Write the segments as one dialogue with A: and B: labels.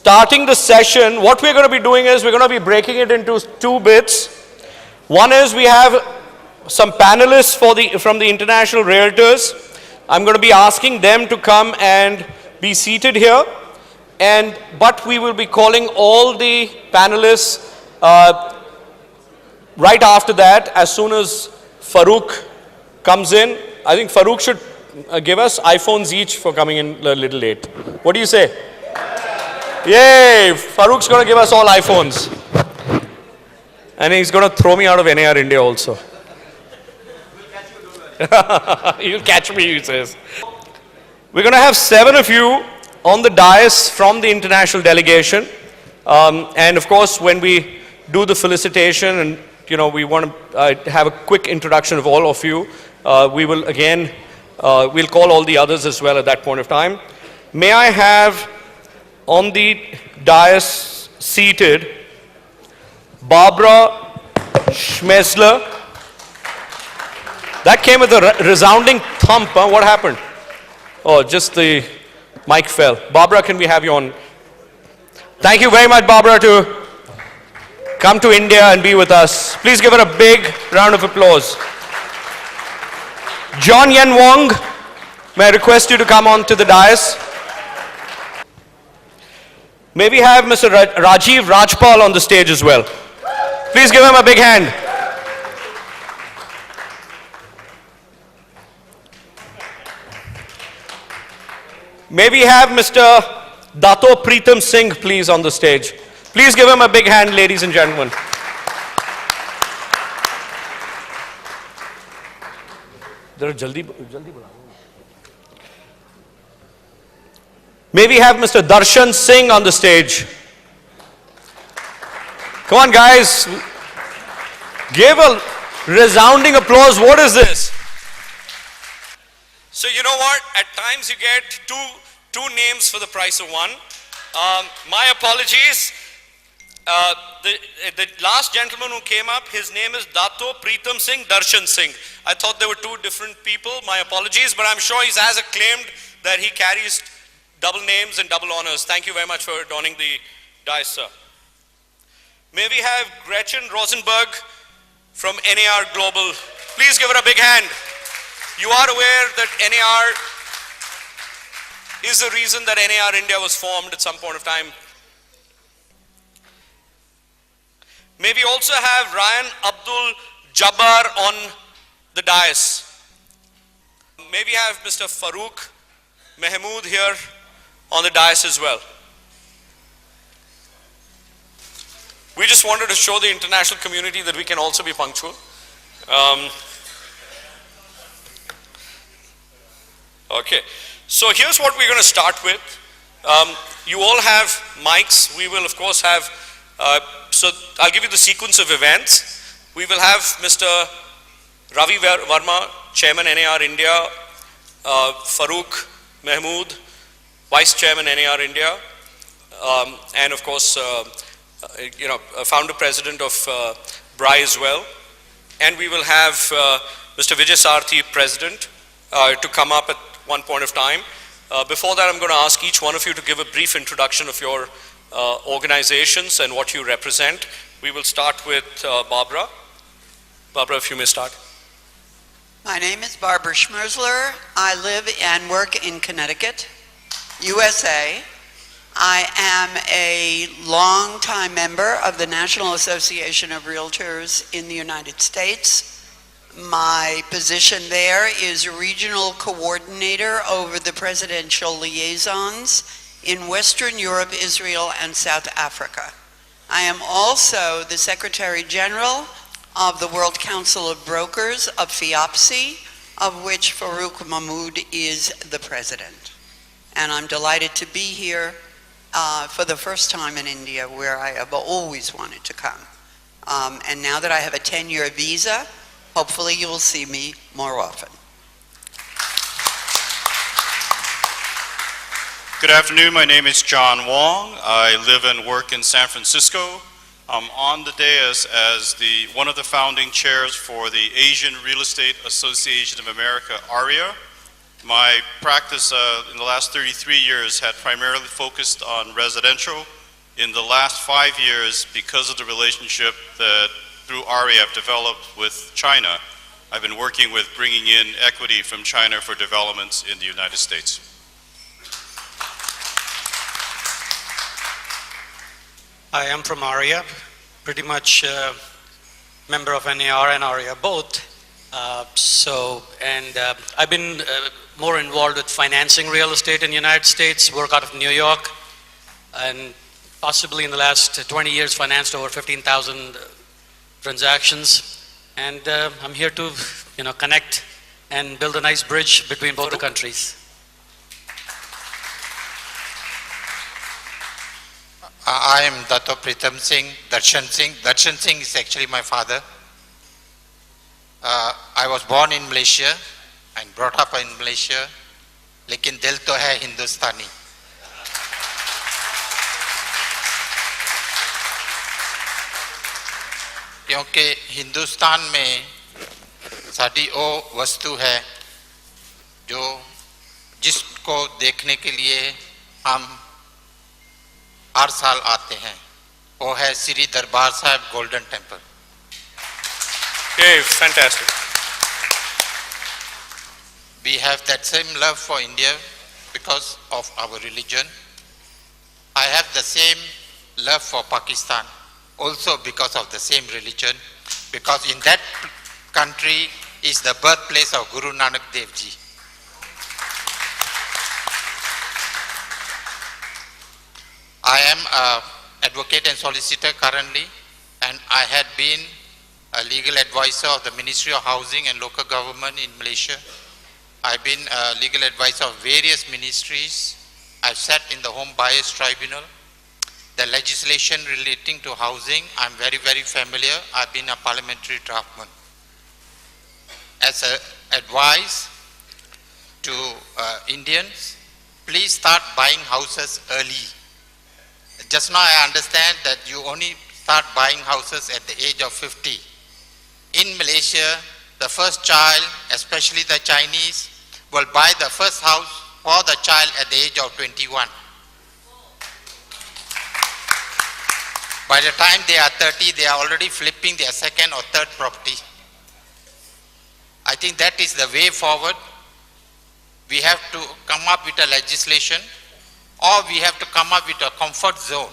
A: starting the session, what we're going to be doing is we're going to be breaking it into two bits. One is we have some panelists from the international realtors. I'm going to be asking them to come and be seated here. But we will be calling all the panelists right after that, as soon as Farooq comes in. I think Farooq should give us iPhones each for coming in a little late. What do you say? Yay! Farooq's going to give us all iPhones. And he's going to throw me out of NAR India also. You'll catch me, he says. We're going to have 7 of you on the dais from the international delegation. And of course, when we do the felicitation and we want to have a quick introduction of all of you, we will again, we'll call all the others as well at that point of time. May I have on the dais seated Barbara Schmesler. That came with a resounding thump. Huh? What happened? Oh, just the mic fell. Barbara, can we have you on? Thank you very much, Barbara, to come to India and be with us. Please give her a big round of applause. John Yen Wong, may I request you to come on to the dais? May we have Mr. Rajiv Rajpal on the stage as well. Please give him a big hand. May we have Mr. Dato Preetam Singh, please, on the stage. Please give him a big hand, ladies and gentlemen. May we have Mr. Darshan Singh on the stage. Come on, guys. Give a resounding applause. What is this? So you know what? At times you get two names for the price of one. My apologies. The last gentleman who came up, his name is Dato Preetam Singh, Darshan Singh. I thought there were 2 different people. My apologies, but I'm sure he's as acclaimed that he carries double names and double honors. Thank you very much for adorning the dais, sir. May we have Gretchen Rosenberg from NAR Global. Please give her a big hand. You are aware that NAR is the reason that NAR India was formed at some point of time. May we also have Ryan Abdul Jabbar on the dais. May we have Mr. Farooq Mahmood here on the dais as well. We just wanted to show the international community that we can also be punctual. Okay, so here's what we're going to start with. You all have mics. We will of course have, so I'll give you the sequence of events. We will have Mr. Ravi Verma, Chairman NAR India, Farooq Mahmood, Vice Chairman NAR India, and of course, Founder President of BRI as well. And we will have Mr. Vijay Sarthi, President, to come up at one point of time. Before that, I'm going to ask each one of you to give a brief introduction of your organizations and what you represent. We will start with Barbara. Barbara, if you may start.
B: My name is Barbara Schmersler. I live and work in Connecticut, USA. I am a longtime member of the National Association of Realtors in the United States. My position there is regional coordinator over the presidential liaisons in Western Europe, Israel, and South Africa. I am also the Secretary General of the World Council of Brokers of FIAPSI, of which Farooq Mahmood is the president. And I'm delighted to be here for the first time in India, where I have always wanted to come. And now that I have a 10-year visa, hopefully you will see me more often.
C: Good afternoon, my name is John Wong. I live and work in San Francisco. I'm on the dais as one of the founding chairs for the Asian Real Estate Association of America, ARIA. My practice in the last 33 years had primarily focused on residential. In the last 5 years, because of the relationship that through RE I've developed with China, I've been working with bringing in equity from China for developments in the United States.
D: I am from ARIA, pretty much member of NAR and ARIA both. I've been more involved with financing real estate in the United States, work out of New York, and possibly in the last 20 years financed over 15,000 transactions. And I'm here to connect and build a nice bridge between both the countries.
E: I am Dato Pritam Singh, Darshan Singh. Darshan Singh is actually my father. I was born in Malaysia and brought up in Malaysia, लेकिन दिल तो है हिंदुस्तानी. क्योंकि हिंदुस्तान में साड़ी वो वस्तु है जो जिसको देखने के लिए हम हर साल आते हैं, वो है Shri Darbar Sahib golden temple.
A: Okay, fantastic.
E: We have that same love for India because of our religion. I have the same love for Pakistan also because of the same religion, because in that country is the birthplace of Guru Nanak Dev Ji. I am an advocate and solicitor currently, and I had been a legal advisor of the Ministry of Housing and Local Government in Malaysia. I've been a legal advisor of various ministries. I've sat in the Home Buyers Tribunal. The legislation relating to housing, I'm very, very familiar. I've been a parliamentary draftsman. As an advice to Indians, please start buying houses early. Just now I understand that you only start buying houses at the age of 50. In Malaysia, the first child, especially the Chinese, will buy the first house for the child at the age of 21. By the time they are 30, they are already flipping their second or third property. I think that is the way forward. We have to come up with a legislation, or we have to come up with a comfort zone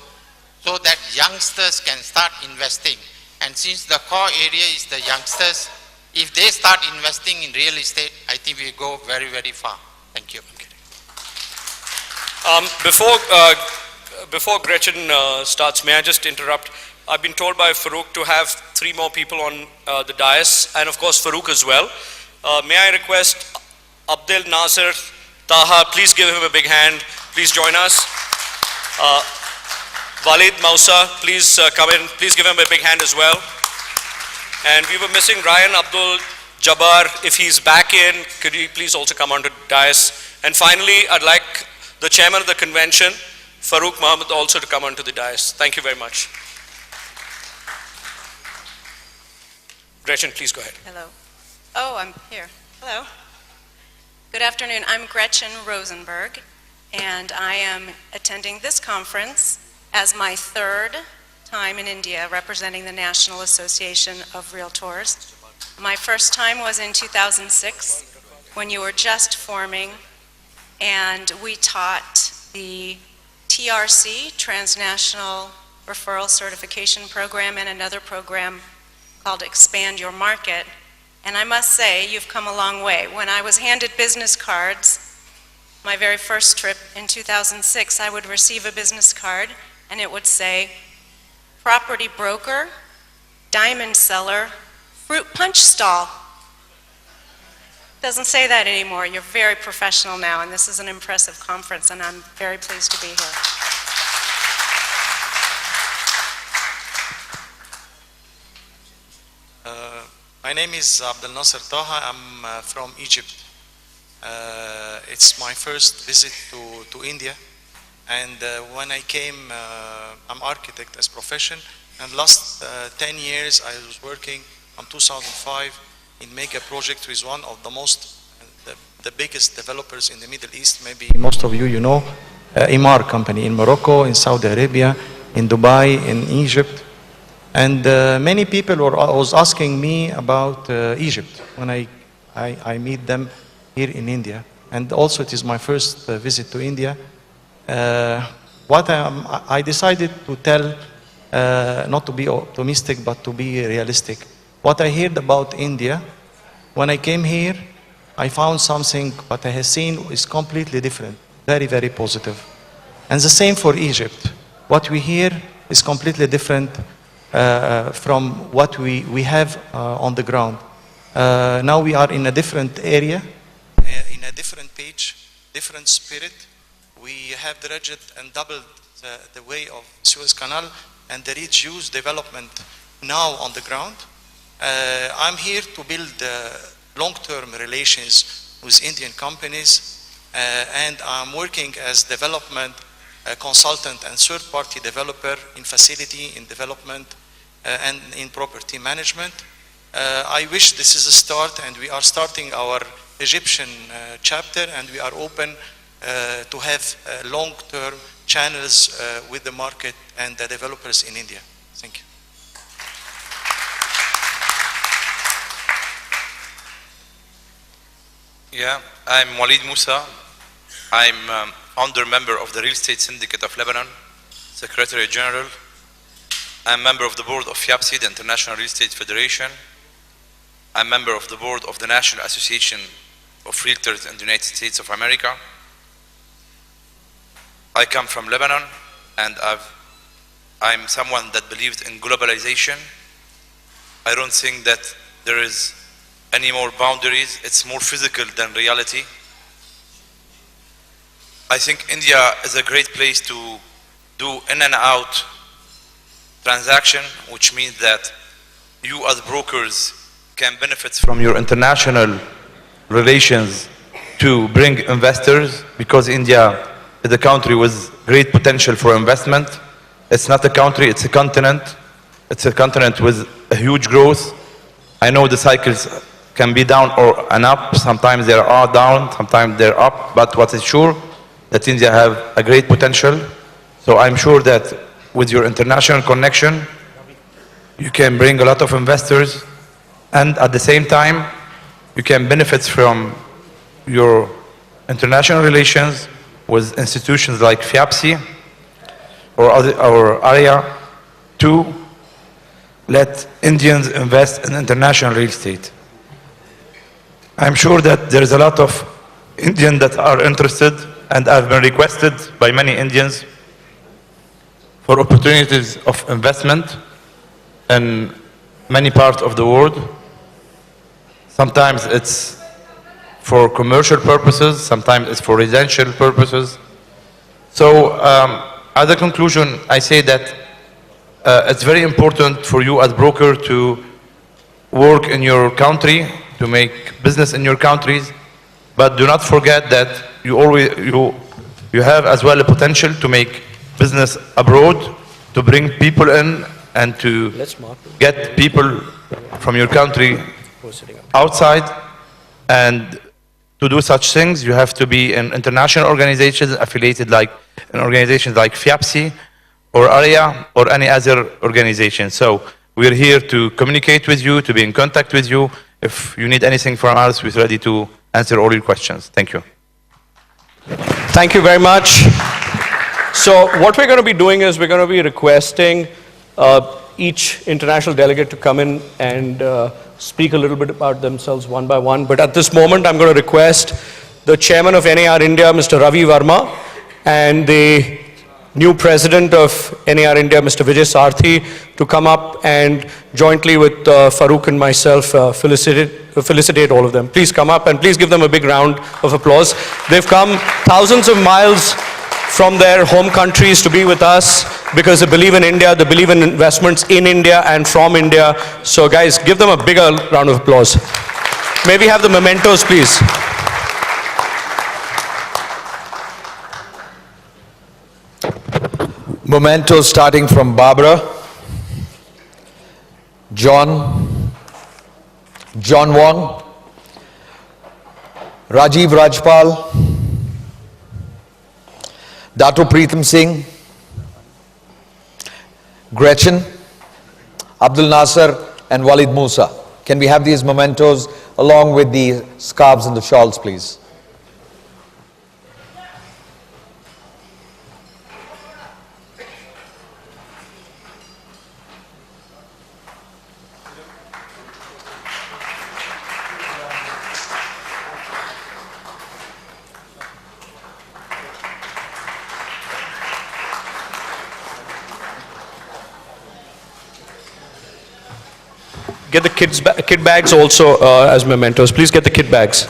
E: so that youngsters can start investing. And since the core area is the youngsters, if they start investing in real estate, I think we go very, very far. Thank you.
A: Before Gretchen starts, may I just interrupt? I've been told by Farouk to have 3 more people on the dais, and of course Farouk as well. May I request Abdel Nasser Taha, please give him a big hand. Please join us. Walid Mausa, please come in. Please give him a big hand as well. And we were missing Ryan Abdul Jabbar. If he's back in, could you please also come onto the dais? And finally, I'd like the chairman of the convention, Farouk Mohammed, also to come onto the dais. Thank you very much. Gretchen, please go ahead.
F: Hello. Oh, I'm here. Hello. Good afternoon. I'm Gretchen Rosenberg, and I am attending this conference as my 3rd time in India representing the National Association of Realtors. My first time was in 2006 when you were just forming, and we taught the TRC, Transnational Referral Certification Program, and another program called Expand Your Market. And I must say, you've come a long way. When I was handed business cards, my very first trip in 2006, I would receive a business card and it would say, property broker, diamond seller, fruit punch stall. Doesn't say that anymore. You're very professional now, and this is an impressive conference, and I'm very pleased to be here.
G: My name is Abdel Nasser Taha. I'm from Egypt. It's my first visit to India. And when I came, I'm architect as profession. And last 10 years, I was working from 2005 in mega project with one of the most, the the biggest developers in the Middle East. Maybe most of you know, Emaar company in Morocco, in Saudi Arabia, in Dubai, in Egypt. And many people was asking me about Egypt when I meet them here in India. And also it is my first visit to India. I decided to tell, not to be optimistic, but to be realistic. What I heard about India, when I came here, I found something what I have seen is completely different, very, very positive. And the same for Egypt. What we hear is completely different from what we have on the ground. Now we are in a different area, in a different page, different spirit. We have dredged and doubled the way of Suez Canal, and there is huge development now on the ground. I'm here to build long-term relations with Indian companies, and I'm working as development consultant and third-party developer in facility, in development, and in property management. I wish this is a start, and we are starting our Egyptian chapter, and we are open to have long-term channels with the market and the developers in India. Thank you.
H: Yeah, I'm Walid Musa. I'm founder member of the Real Estate Syndicate of Lebanon, Secretary General. I'm member of the board of FIAPSI, the International Real Estate Federation. I'm member of the board of the National Association of Realtors in the United States of America. I come from Lebanon, and I'm someone that believes in globalization. I don't think that there is any more boundaries. It's more physical than reality. I think India is a great place to do in and out transaction, which means that you as brokers can benefit from your international relations to bring investors, because India is a country with great potential for investment. It's not a country, it's a continent. It's a continent with a huge growth. I know the cycles can be down or and up. Sometimes they are down, sometimes they're up, but what is sure, that India have a great potential. So I'm sure that with your international connection, you can bring a lot of investors, and at the same time, you can benefit from your international relations with institutions like FIAPSI or ARIA to let Indians invest in international real estate. I'm sure that there is a lot of Indians that are interested, and I've been requested by many Indians for opportunities of investment in many parts of the world. Sometimes it's for commercial purposes, sometimes it's for residential purposes. So as a conclusion, I say that it's very important for you as broker to work in your country, to make business in your countries, but do not forget that you have as well a potential to make business abroad, to bring people in and to get people from your country outside. And to do such things, you have to be in international organizations affiliated like in organizations like FIAPSI or ARIA or any other organization. So we're here to communicate with you, to be in contact with you. If you need anything from us, we're ready to answer all your questions. Thank you.
A: Thank you very much. So what we're going to be doing is we're going to be requesting each international delegate to come in and speak a little bit about themselves one by one. But at this moment, I'm going to request the chairman of NAR India, Mr. Ravi Verma, and the new president of NAR India, Mr. Vijay Sarthi, to come up and jointly with Farooq and myself felicitate all of them. Please come up and please give them a big round of applause. They've come thousands of miles from their home countries to be with us because they believe in India, they believe in investments in India and from India. So guys, give them a bigger round of applause. May we have the mementos, please?
I: Mementos starting from Barbara, John Wong, Rajiv Rajpal, Dato Preetham Singh, Gretchen, Abdul Nasser, and Walid Musa. Can we have these mementos along with the scarves and the shawls, please?
A: Get the kid bags also as mementos. Please get the kid bags.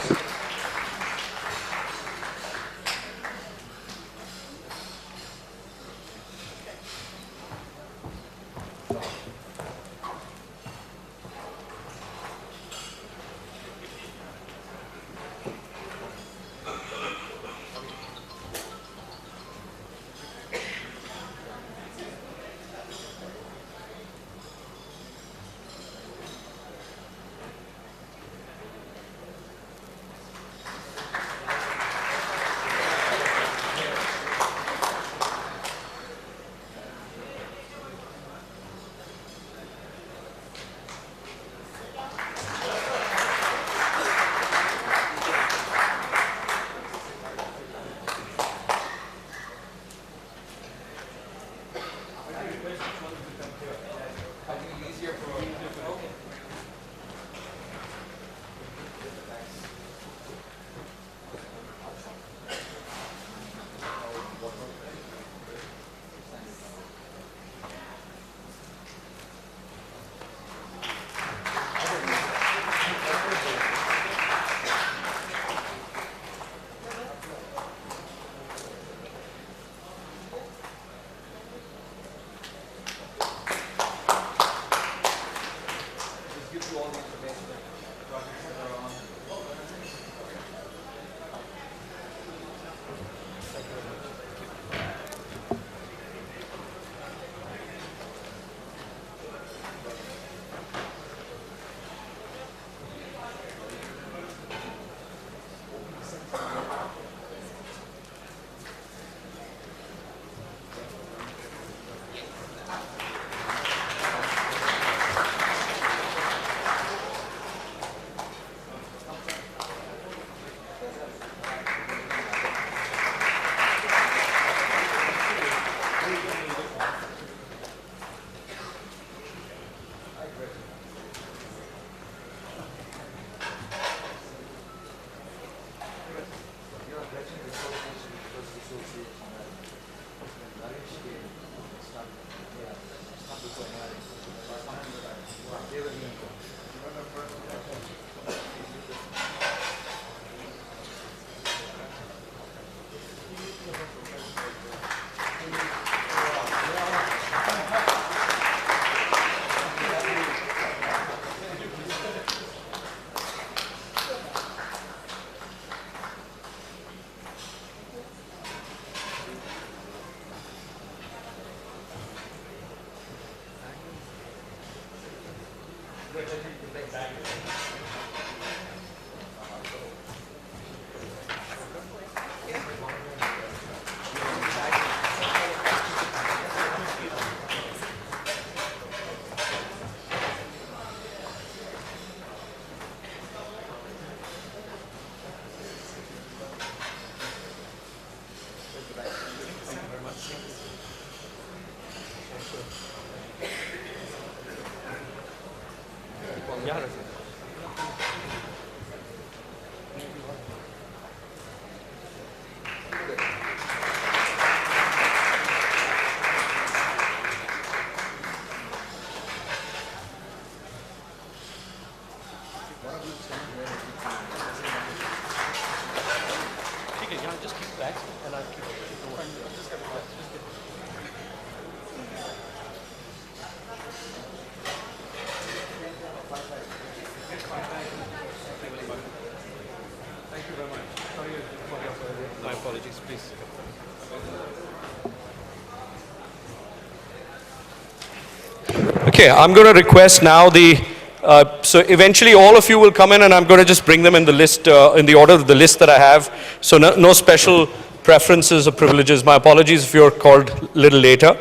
A: Okay, I'm going to request now the So eventually all of you will come in and I'm going to just bring them in the list, in the order of the list that I have. So no special preferences or privileges. My apologies if you're called a little later.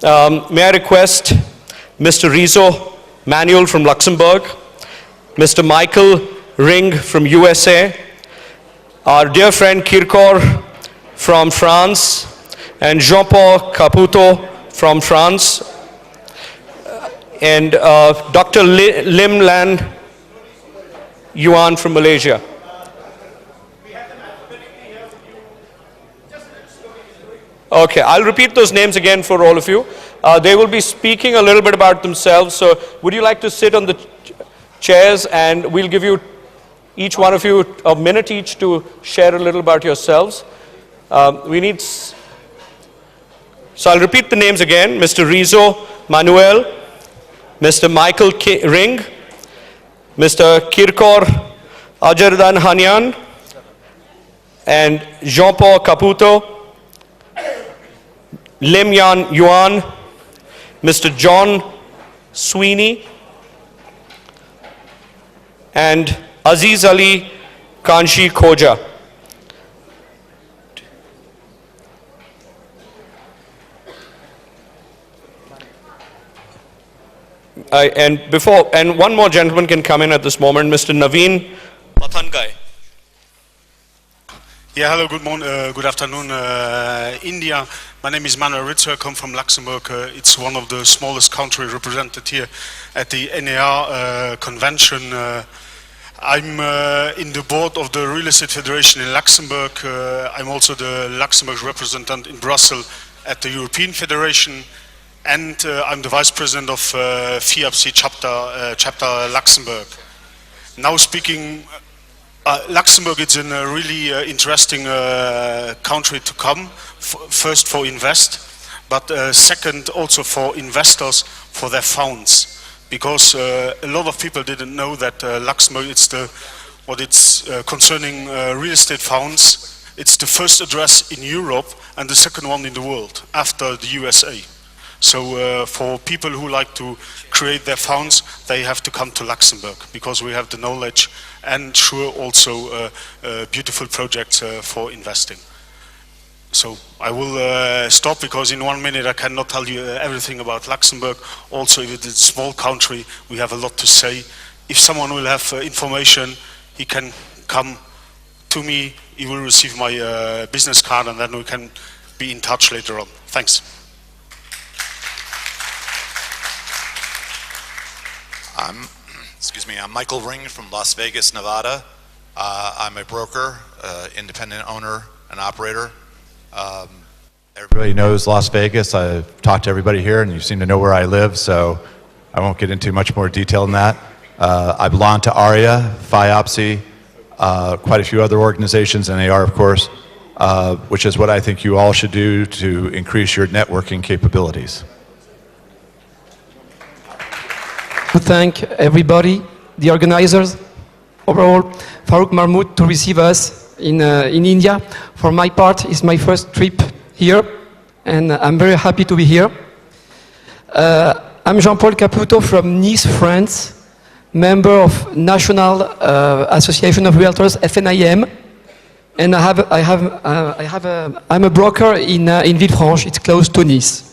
A: May I request Mr. Rizzo Manuel from Luxembourg, Mr. Michael Ring from USA, our dear friend Kirkor from France, and Jean-Paul Caputo from France, and Dr. Lim Lan Yuan from Malaysia. Okay, I'll repeat those names again for all of you. They will be speaking a little bit about themselves. So would you like to sit on the chairs, and we'll give you, each one of you, a minute each to share a little about yourselves. So I'll repeat the names again. Mr. Rizzo Manuel, Mr. Michael Ring, Mr. Kirkor Ajardan Hanyan, and Jean-Paul Caputo, Lim Yan Yuan, Mr. John Sweeney, and Aziz Ali Kanshi Khoja. And one more gentleman can come in at this moment, Mr. Naveen Pathangai.
J: Yeah, hello, good morning, good afternoon, India. My name is Manuel Ritzer, I come from Luxembourg. It's one of the smallest countries represented here at the NAR convention. I'm in the board of the Real Estate Federation in Luxembourg. I'm also the Luxembourg representative in Brussels at the European Federation. And I'm the vice president of FIAPC chapter Luxembourg. Now speaking, Luxembourg is a really interesting country to come. First for invest, but second also for investors for their funds, because a lot of people didn't know that Luxembourg it's concerning real estate funds. It's the first address in Europe and the second one in the world after the USA. So for people who like to create their funds, they have to come to Luxembourg, because we have the knowledge and sure also beautiful projects for investing. So I will stop, because in 1 minute I cannot tell you everything about Luxembourg. Also, if it's a small country, we have a lot to say. If someone will have information, he can come to me, he will receive my business card, and then we can be in touch later on. Thanks.
K: I'm Michael Ring from Las Vegas, Nevada. I'm a broker, independent owner and operator. Everybody knows Las Vegas. I've talked to everybody here, and you seem to know where I live, so I won't get into much more detail than that. I belong to ARIA, FIAPC, quite a few other organizations, NAR of course, which is what I think you all should do to increase your networking capabilities.
L: To thank everybody, the organizers, overall, Farouk Mahmoud, to receive us in India. For my part, it's my first trip here, and I'm very happy to be here. I'm Jean-Paul Caputo from Nice, France, member of National Association of Realtors, FNIM, and I'm a broker in Villefranche. It's close to Nice.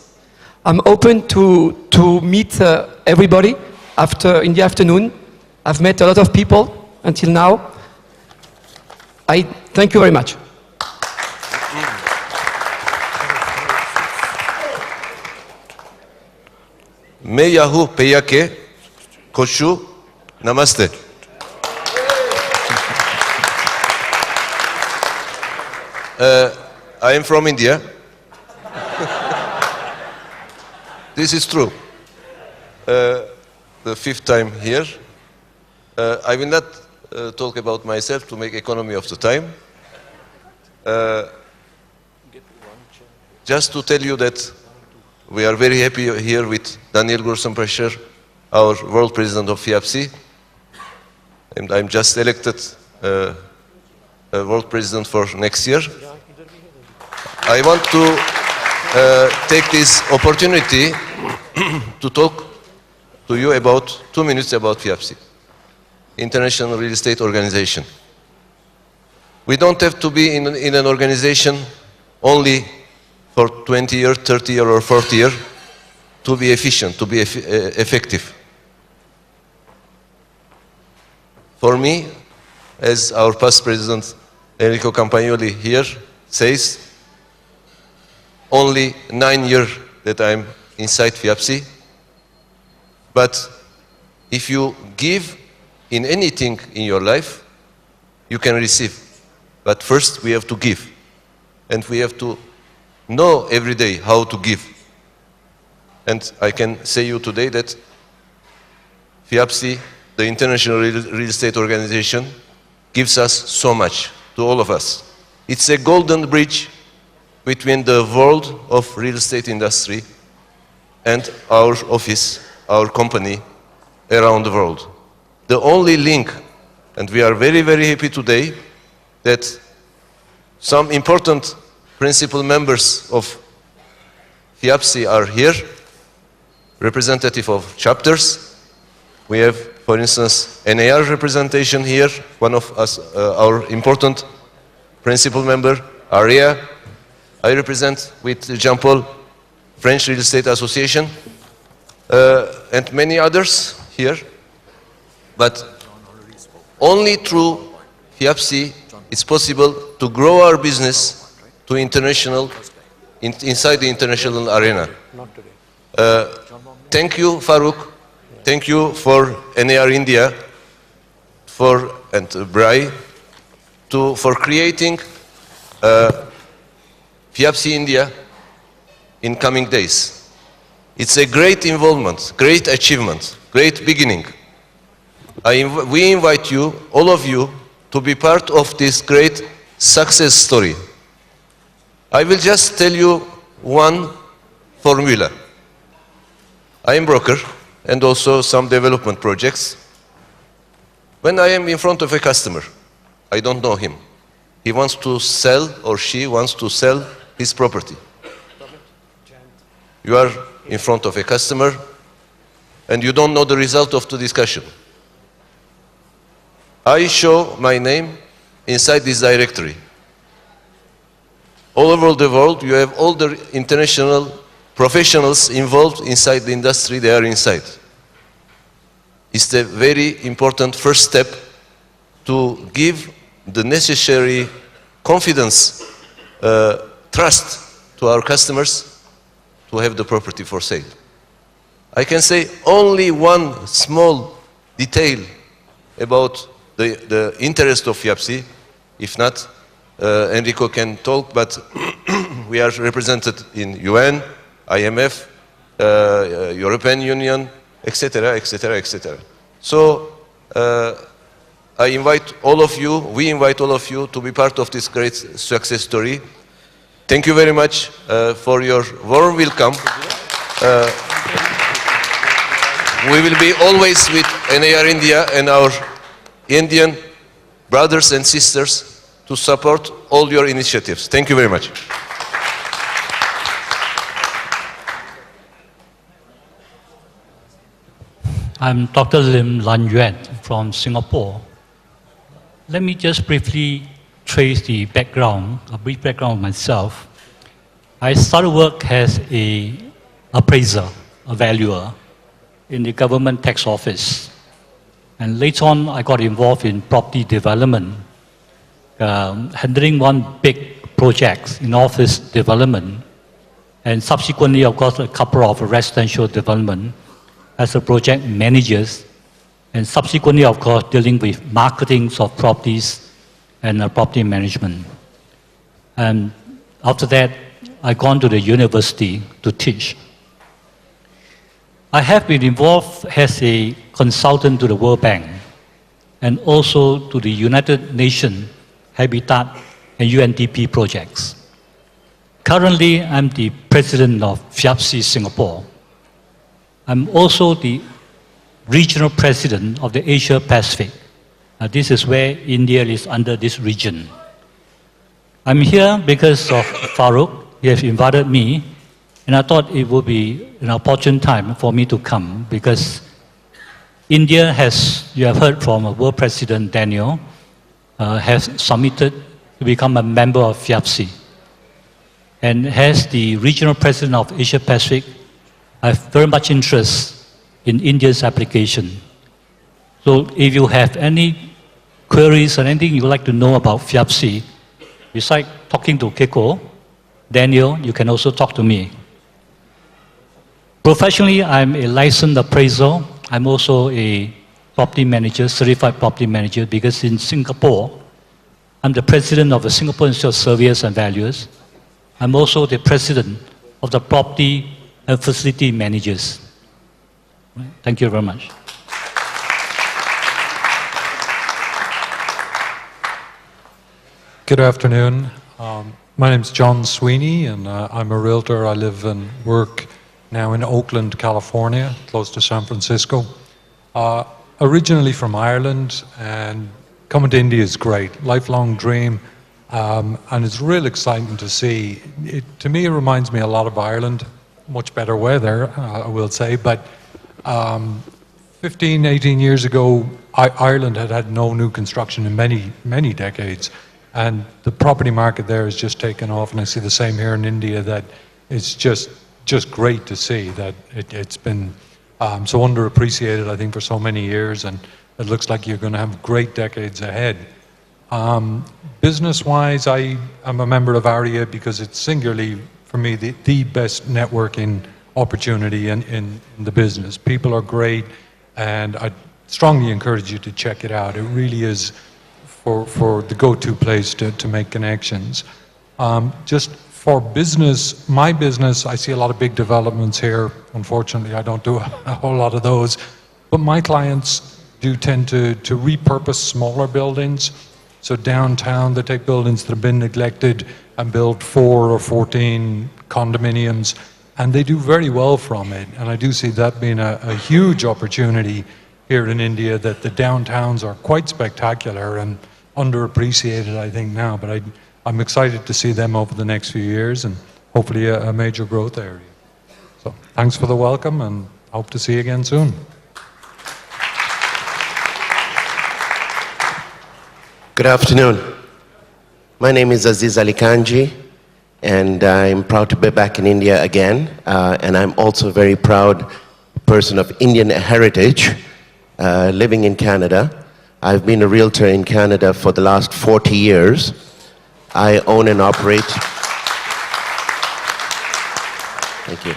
L: I'm open to meet everybody. In the afternoon, I've met a lot of people until now. I thank you very much.
M: मैं Yahoo पेया के कोशु नमस्ते. I am from India. This is true. The fifth time here. I will not talk about myself to make economy of the time. Just to tell you that we are very happy here with Daniel Gursenprescher, our world president of FIAPC. And I'm just elected world president for next year. I want to take this opportunity to talk to you about 2 minutes about FIAPSI, International Real Estate Organization. We don't have to be in an organization only for 20 years, 30 years, or 40 years to be efficient, to be effective. For me, as our past president Enrico Campagnoli here says, only 9 years that I'm inside FIAPSI, but if you give in anything in your life, you can receive. But first we have to give, and we have to know every day how to give. And I can say you today that FIAPSI, the International Real Estate Organization, gives us so much to all of us. It's a golden bridge between the world of real estate industry and our office, our company around the world. The only link, and we are very, very happy today that some important principal members of FIAPSI are here, representative of chapters. We have, for instance, NAR representation here, one of us, our important principal member, ARIA. I represent with Jean-Paul, French Real Estate Association, and many others here. But only through FIAPSI it's possible to grow our business to international, inside the international arena. Thank you, Farouk. Thank you for NAR India, and Brai, for creating FIAPSI India in coming days. It's a great involvement, great achievement, great beginning. We invite you, all of you, to be part of this great success story. I will just tell you one formula. I am broker and also some development projects. When I am in front of a customer, I don't know him. He wants to sell, or she wants to sell his property. You are in front of a customer and you don't know the result of the discussion. I show my name inside this directory. All over the world, you have all the international professionals involved inside the industry, they are inside. It's the very important first step to give the necessary confidence, trust to our customers to have the property for sale. I can say only one small detail about the interest of FIAPSI. If not, Enrico can talk, but we are represented in UN, IMF, European Union, etc., etc., etc. So I invite all of you, we invite all of you to be part of this great success story. Thank you very much for your warm welcome. We will be always with NAR India and our Indian brothers and sisters to support all your initiatives. Thank you very much.
N: I'm Dr. Lim Lan Yuan from Singapore. Let me just briefly trace the background, a brief background of myself. I started work as an appraiser, a valuer in the government tax office. And later on, I got involved in property development, handling one big project in office development, and subsequently, of course, a couple of residential development as a project managers, and subsequently, of course, dealing with marketing of properties and property management. And after that, I gone to the university to teach. I have been involved as a consultant to the World Bank and also to the United Nations Habitat and UNDP projects. Currently, I'm the president of FIAPSI Singapore. I'm also the regional president of the Asia Pacific. This is where India is under this region. I'm here because of Farouk. He has invited me, and I thought it would be an opportune time for me to come because India has, you have heard from World President Daniel, has submitted to become a member of FIAPSI. And as the regional president of Asia Pacific, I have very much interest in India's application. So if you have any queries or anything you would like to know about FIAPSI, besides talking to Keiko, Daniel, you can also talk to me. Professionally, I'm a licensed appraiser. I'm also a property manager, certified property manager, because in Singapore, I'm the president of the Singapore Institute of Surveyors and Valuers. I'm also the president of the property and facility managers. Thank you very much.
O: Good afternoon. My name is John Sweeney, and I'm a realtor. I live and work now in Oakland, California, close to San Francisco. Originally from Ireland, and coming to India is great. Lifelong dream, and it's real exciting to see. To me, it reminds me a lot of Ireland. Much better weather, I will say, but 15, 18 years ago, Ireland had had no new construction in many, many decades. And the property market there has just taken off, and I see the same here in India, that it's just great to see that it's been so underappreciated, I think, for so many years, and it looks like you're going to have great decades ahead. Business-wise, I am a member of ARIA because it's singularly, for me, the best networking opportunity in the business. People are great, and I strongly encourage you to check it out. It really is for the go-to place to make connections. Just for business, my business, I see a lot of big developments here. Unfortunately, I don't do a whole lot of those. But my clients do tend to repurpose smaller buildings. So downtown, they take buildings that have been neglected and build 4 or 14 condominiums, and they do very well from it. And I do see that being a huge opportunity here in India, that the downtowns are quite spectacular and underappreciated, I think, now. But I'm excited to see them over the next few years, and hopefully a major growth area. So thanks for the welcome, and hope to see you again soon.
P: Good afternoon. My name is Aziz Ali Kanji, and I'm proud to be back in India again. And I'm also a very proud person of Indian heritage, living in Canada. I've been a realtor in Canada for the last 40 years. I own and operate. Thank you.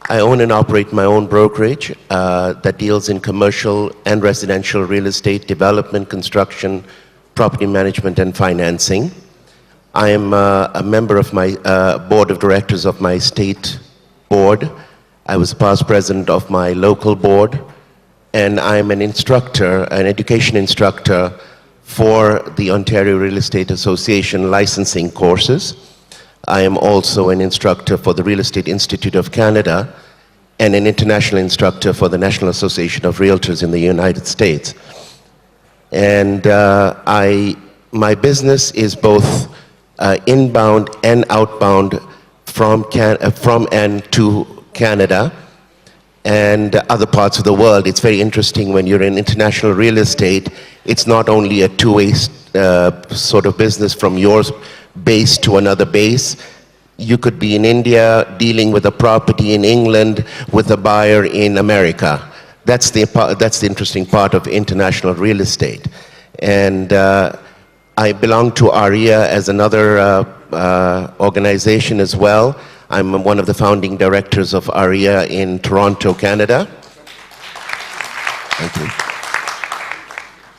P: I own and operate my own brokerage that deals in commercial and residential real estate development, construction, property management, and financing. I am a member of my board of directors of my state board. I was past president of my local board, and I'm an instructor, an education instructor for the Ontario Real Estate Association licensing courses. I am also an instructor for the Real Estate Institute of Canada and an international instructor for the National Association of Realtors in the United States. And my business is both inbound and outbound from and to Canada and other parts of the world. It's very interesting when you're in international real estate. It's not only a two-way sort of business from your base to another base. You could be in India dealing with a property in England with a buyer in America. That's the interesting part of international real estate. And I belong to ARIA as another organization as well. I'm one of the founding directors of ARIA in Toronto, Canada. Thank you.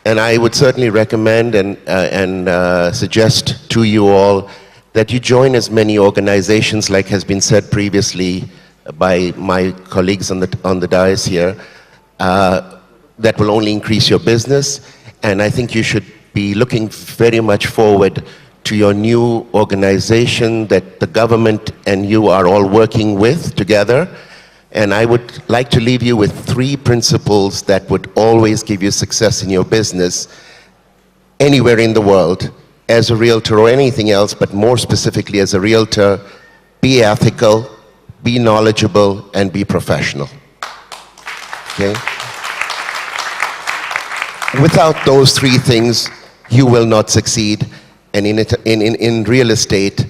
P: And I would certainly recommend and suggest to you all that you join as many organizations, like has been said previously by my colleagues on the dais here, that will only increase your business. And I think you should be looking very much forward to your new organization that the government and you are all working with together. And I would like to leave you with 3 principles that would always give you success in your business anywhere in the world, as a realtor or anything else, but more specifically as a realtor. Be ethical, be knowledgeable, and be professional. Okay? without those three things, you will not succeed. And in real estate,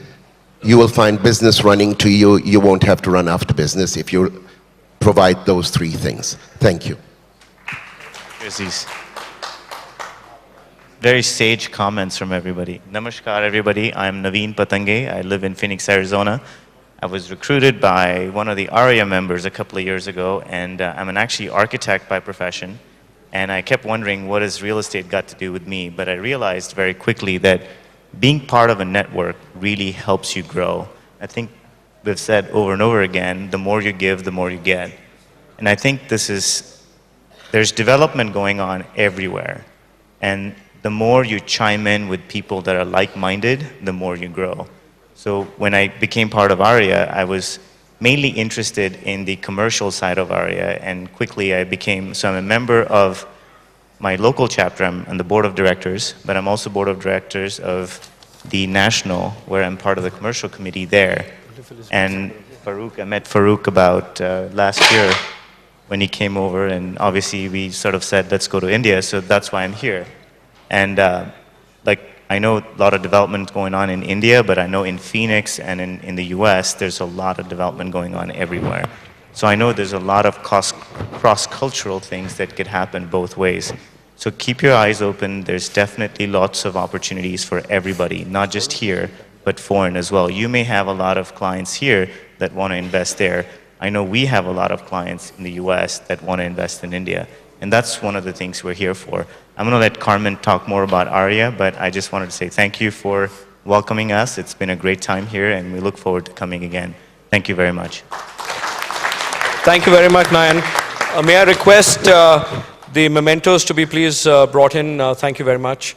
P: you will find business running to you. You won't have to run after business if you provide those three things. Thank you.
Q: Aziz. Very sage comments from everybody. Namaskar, everybody. I'm Naveen Patange. I live in Phoenix, Arizona. I was recruited by one of the ARIA members a couple of years ago, and I'm an actually architect by profession. And I kept wondering, what has real estate got to do with me? But I realized very quickly that being part of a network really helps you grow. I think we've said over and over again, the more you give, the more you get. And I think there's development going on everywhere. And the more you chime in with people that are like-minded, the more you grow. So when I became part of ARIA, I was mainly interested in the commercial side of ARIA, and quickly I became, so I'm a member of my local chapter. I'm on the board of directors, but I'm also board of directors of the national, where I'm part of the commercial committee there. And Farouk, I met Farouk about last year when he came over, and obviously we sort of said, let's go to India, so that's why I'm here. And I know a lot of development going on in India, but I know in Phoenix and in the US, there's a lot of development going on everywhere. So I know there's a lot of cross-cultural things that could happen both ways. So keep your eyes open. There's definitely lots of opportunities for everybody, not just here, but foreign as well. You may have a lot of clients here that want to invest there. I know we have a lot of clients in the US that want to invest in India. And that's one of the things we're here for. I'm going to let Carmen talk more about ARIA, but I just wanted to say thank you for welcoming us. It's been a great time here, and we look forward to coming again. Thank you very much.
R: Thank you very much, Nayan. May I request the mementos to be please brought in. Thank you very much.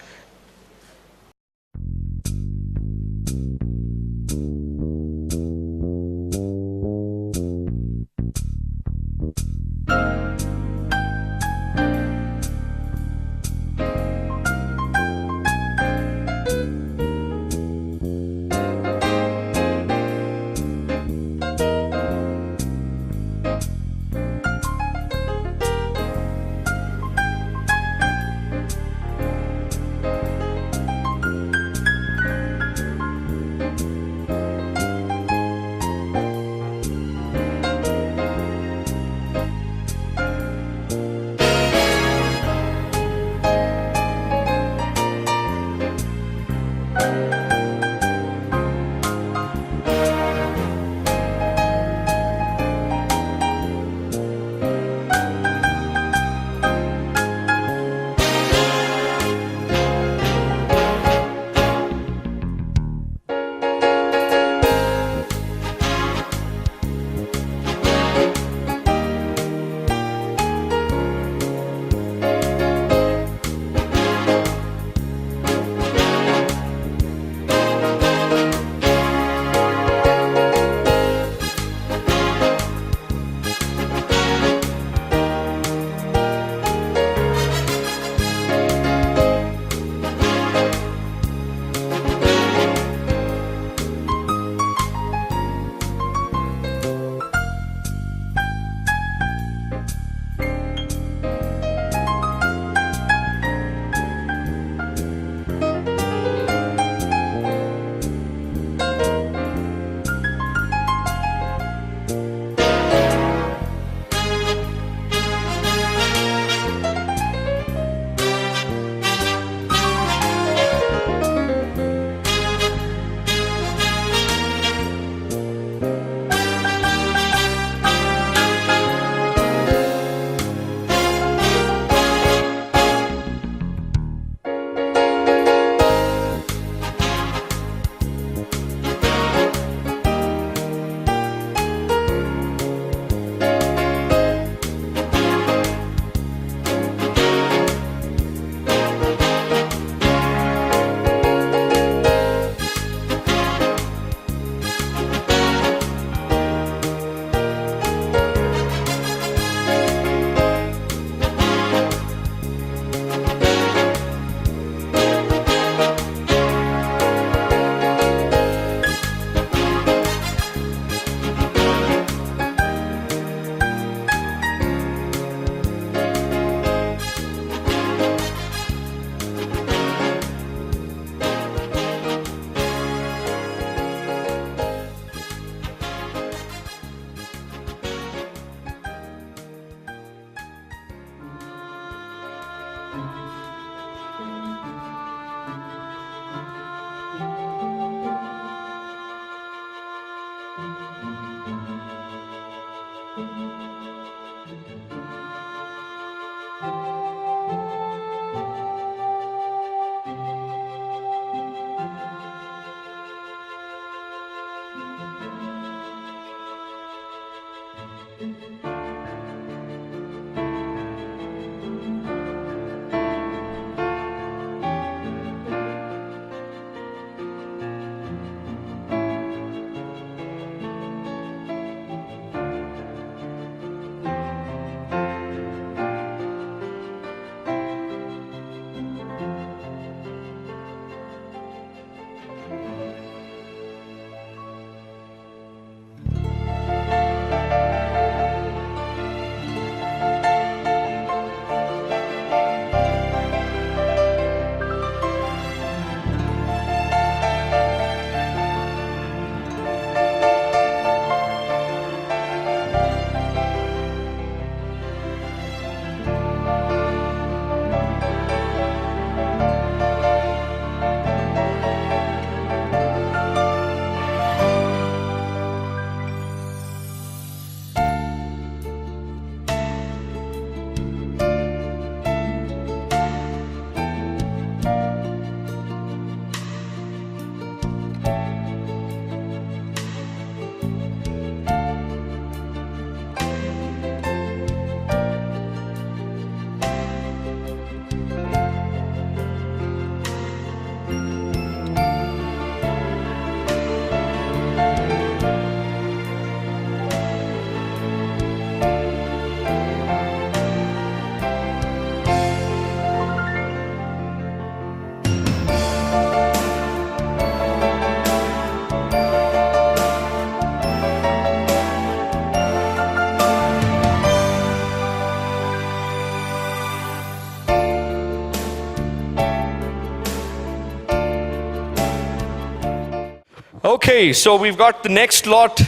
R: Okay, so we've got the next lot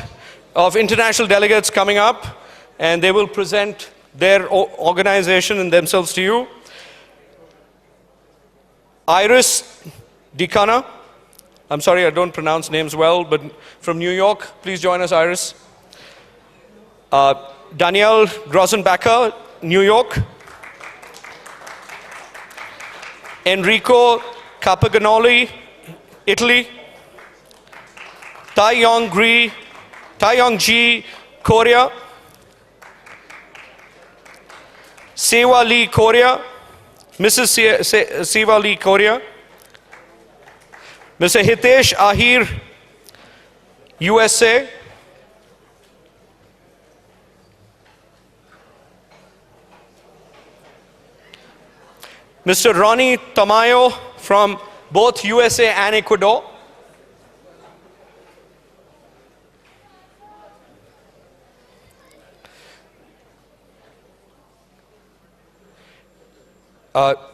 R: of international delegates coming up, and they will present their organization and themselves to you. Iris Dicana, I'm sorry I don't pronounce names well, but from New York, please join us, Iris. Danielle Grossenbacher, New York. Enrico Capagnoli, Italy. Taeyong Ji, Korea. Sewa Lee, Korea. Mrs. Sewa Lee, Korea. Mr. Hitesh Ahir, USA. Mr. Ronnie Tamayo from both USA and Ecuador.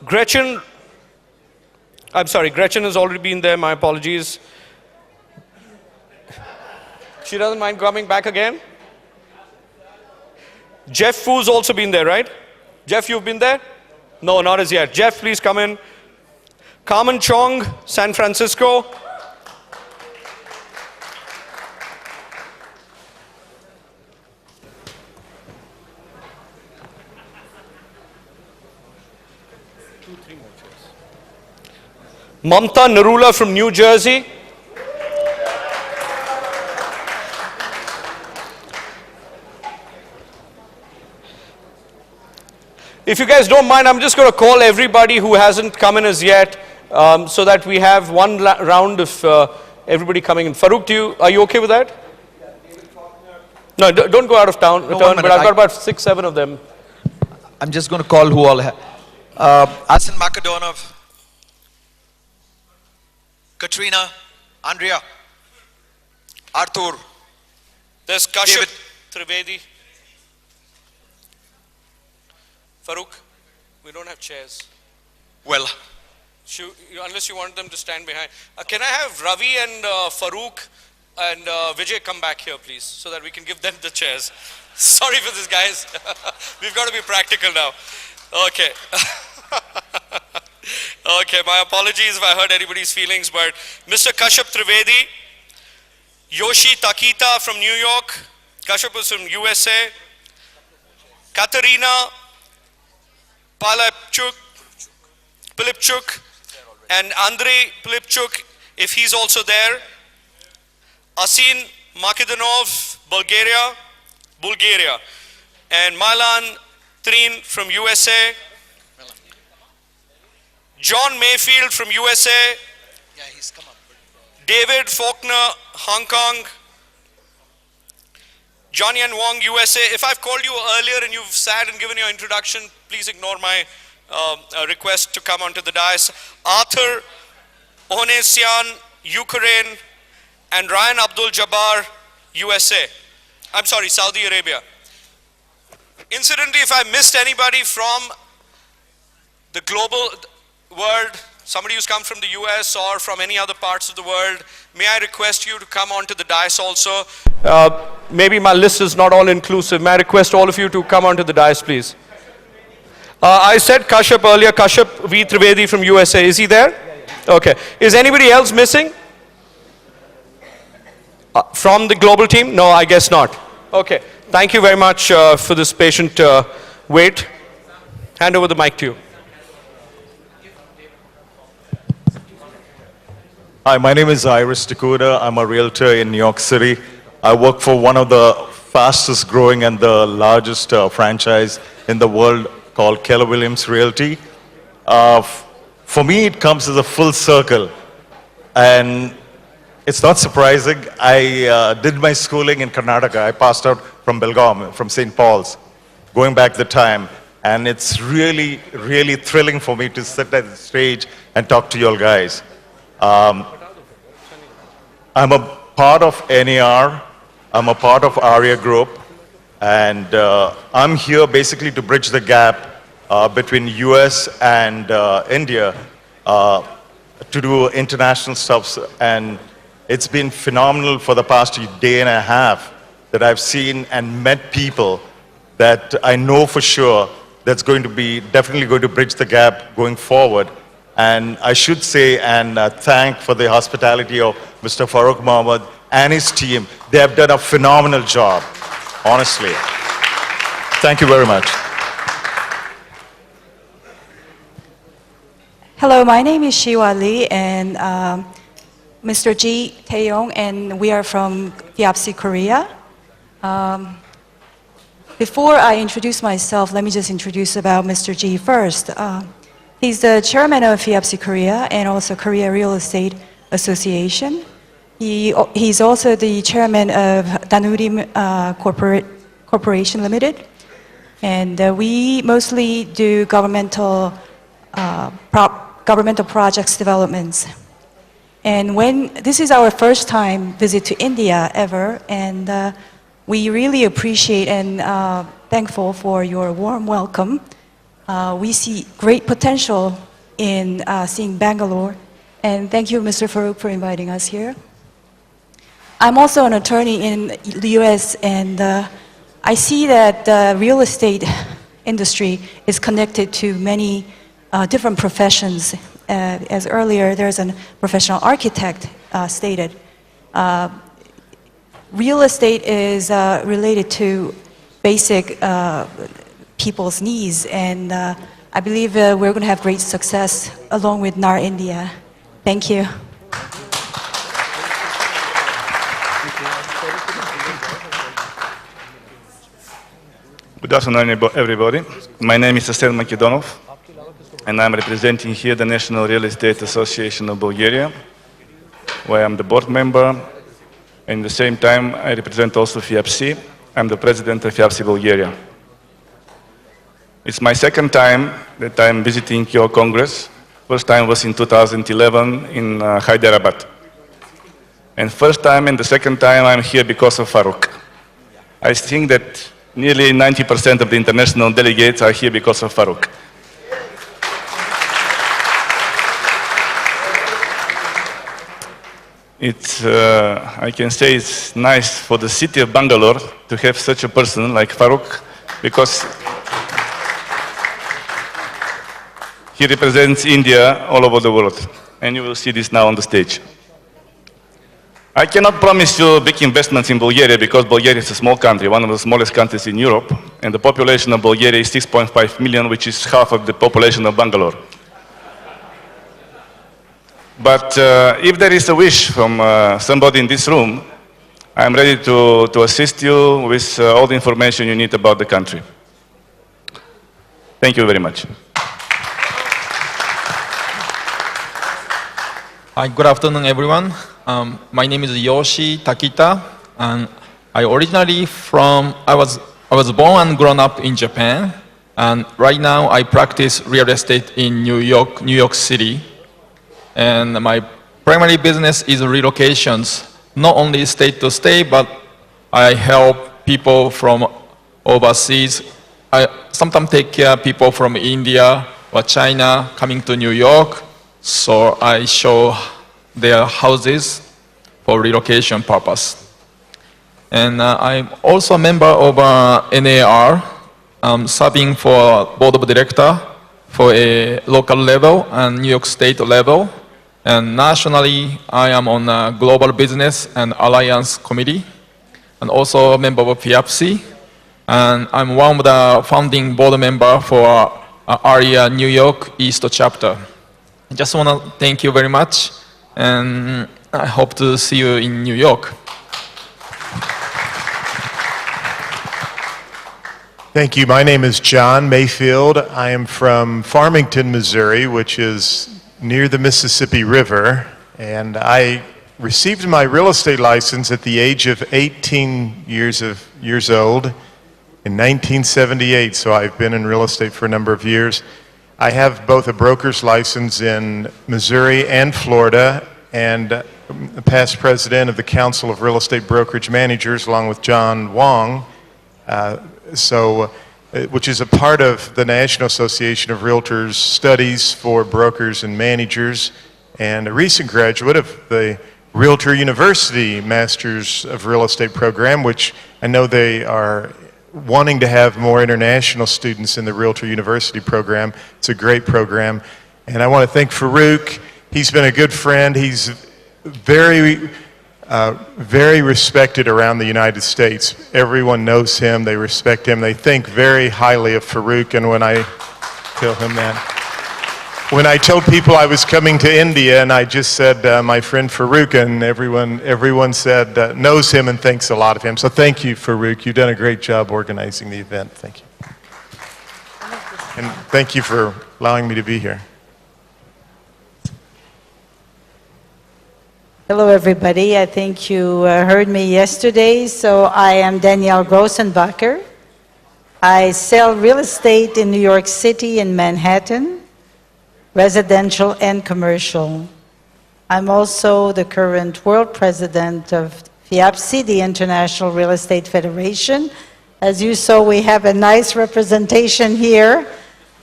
R: Gretchen, I'm sorry, Gretchen has already been there, my apologies. She doesn't mind coming back again? Jeff Fu's also been there, right? Jeff, you've been there? No, not as yet. Jeff, please come in. Carmen Chong, San Francisco. Mamta Narula from New Jersey. If you guys don't mind, I'm just going to call everybody who hasn't come in as yet, so that we have one round of everybody coming in. Farouk, are you okay with that? No, don't go out of town, but I've got about 6, 7 of them.
I: I'm just going to call who all have.
S: Asin Makadonov, Katrina, Andrea, Arthur.
A: There's Kashyap Trivedi. Farouk, we don't have chairs.
S: Well,
A: unless you want them to stand behind. Can I have Ravi and Farouk and Vijay come back here, please, so that we can give them the chairs. Sorry for this, guys. We've got to be practical now. Okay. Okay, my apologies if I hurt anybody's feelings, but Mr. Kashyap Trivedi, Yoshi Takita from New York. Kashyap is from USA. Katerina Pilipchuk and Andrei Pilipchuk, if he's also there. Asin Makedonov, Bulgaria. And Milan Trin from USA. John Mayfield from USA.
S: Yeah, he's come up.
A: David Faulkner, Hong Kong. John Yan Wong, USA. If I've called you earlier and you've sat and given your introduction, please ignore my request to come onto the dais. Arthur Ohanessian, Ukraine, and Ryan Abdul Jabbar, USA. I'm sorry, Saudi Arabia. Incidentally, if I missed anybody from the global world, somebody who's come from the US or from any other parts of the world, may I request you to come onto the dais also?
R: Maybe my list is not all inclusive. May I request all of you to come onto the dais, please? I said Kashyap earlier, Kashyap V. Trivedi from USA. Is he there? Okay. Is anybody else missing? From the global team? No, I guess not. Okay. Thank you very much for this patient wait. Hand over the mic to you.
T: Hi, my name is Iris Dakota. I'm a realtor in New York City. I work for one of the fastest growing and the largest franchise in the world called Keller Williams Realty. For me, it comes as a full circle. And it's not surprising. I did my schooling in Karnataka. I passed out from Belgaum, from St. Paul's, going back the time. And it's really, really thrilling for me to sit at the stage and talk to you all guys. I'm a part of NAR. I'm a part of ARIA Group. And I'm here basically to bridge the gap between US and India to do international stuff. And it's been phenomenal for the past day and a half that I've seen and met people that I know for sure that's going to be definitely going to bridge the gap going forward. And I should say and thank for the hospitality of Mr. Farooq Mohammed and his team. They have done a phenomenal job, honestly. Thank you very much.
U: Hello, my name is Shiwa Lee and Mr. Ji Taeyong, and we are from Hyapsi, Korea. Before I introduce myself, let me just introduce about Mr. Ji first. He's the chairman of Hyapsi Korea and also Korea Real Estate Association. He's also the chairman of Danurim Corporation Limited. And we mostly do governmental projects developments. And this is our first time visit to India ever, and we really appreciate and thankful for your warm welcome. We see great potential in seeing Bangalore, and thank you, Mr. Farooq, for inviting us here. I'm also an attorney in the US, and I see that the real estate industry is connected to many different professions. As earlier, there's a professional architect stated. Real estate is related to basic people's needs, and I believe we're going to have great success along with NAR India. Thank you.
V: Good afternoon, everybody. My name is Asel Makedonov, and I'm representing here the National Real Estate Association of Bulgaria, where I'm the board member. And at the same time, I represent also FIAPSI. I'm the president of FIAPSI Bulgaria. It's my second time that I'm visiting your Congress. First time was in 2011 in Hyderabad. And first time and the second time I'm here because of Farooq. I think that nearly 90% of the international delegates are here because of Farooq. I can say it's nice for the city of Bangalore to have such a person like Farooq, because he represents India all over the world. And you will see this now on the stage. I cannot promise you big investments in Bulgaria because Bulgaria is a small country, one of the smallest countries in Europe, and the population of Bulgaria is 6.5 million, which is half of the population of Bangalore. But if there is a wish from somebody in this room, I am ready to assist you with all the information you need about the country. Thank you very much.
B: Hi, good afternoon, everyone. My name is Yoshi Takita, and I was born and grown up in Japan, and right now I practice real estate in New York City. And my primary business is relocations, not only state to state, but I help people from overseas. I sometimes take care of people from India or China coming to New York, so I show their houses for relocation purpose. And I'm also a member of NAR, serving for board of director for a local level and New York State level. And nationally, I am on a Global Business and Alliance Committee, and also a member of FIAPSI. And I'm one of the founding board member for ARIA New York East chapter. I just want to thank you very much, and I hope to see you in New York.
C: Thank you. My name is John Mayfield. I am from Farmington, Missouri, which is near the Mississippi River, and I received my real estate license at the age of 18 years old in 1978, so I've been in real estate for a number of years. I have both a broker's license in Missouri and Florida, and the past president of the Council of Real Estate Brokerage Managers, along with John Wong, which is a part of the National Association of Realtors Studies for Brokers and Managers, and a recent graduate of the Realtor University Masters of Real Estate program, which I know they are wanting to have more international students in the Realtor University program. It's a great program. And I want to thank Farouk. He's been a good friend. He's very respected around the United States. Everyone knows him, they respect him, they think very highly of Farouk. And when I tell him that, when I told people I was coming to India and I just said my friend Farouk, and everyone said knows him and thinks a lot of him. So thank you, Farouk. You've done a great job organizing the event. Thank you. And thank you for allowing me to be here.
W: Hello, everybody. I think you heard me yesterday. So I am Danielle Grossenbacher. I sell real estate in New York City and Manhattan, residential and commercial. I'm also the current world president of FIAPSI, the International Real Estate Federation. As you saw, we have a nice representation here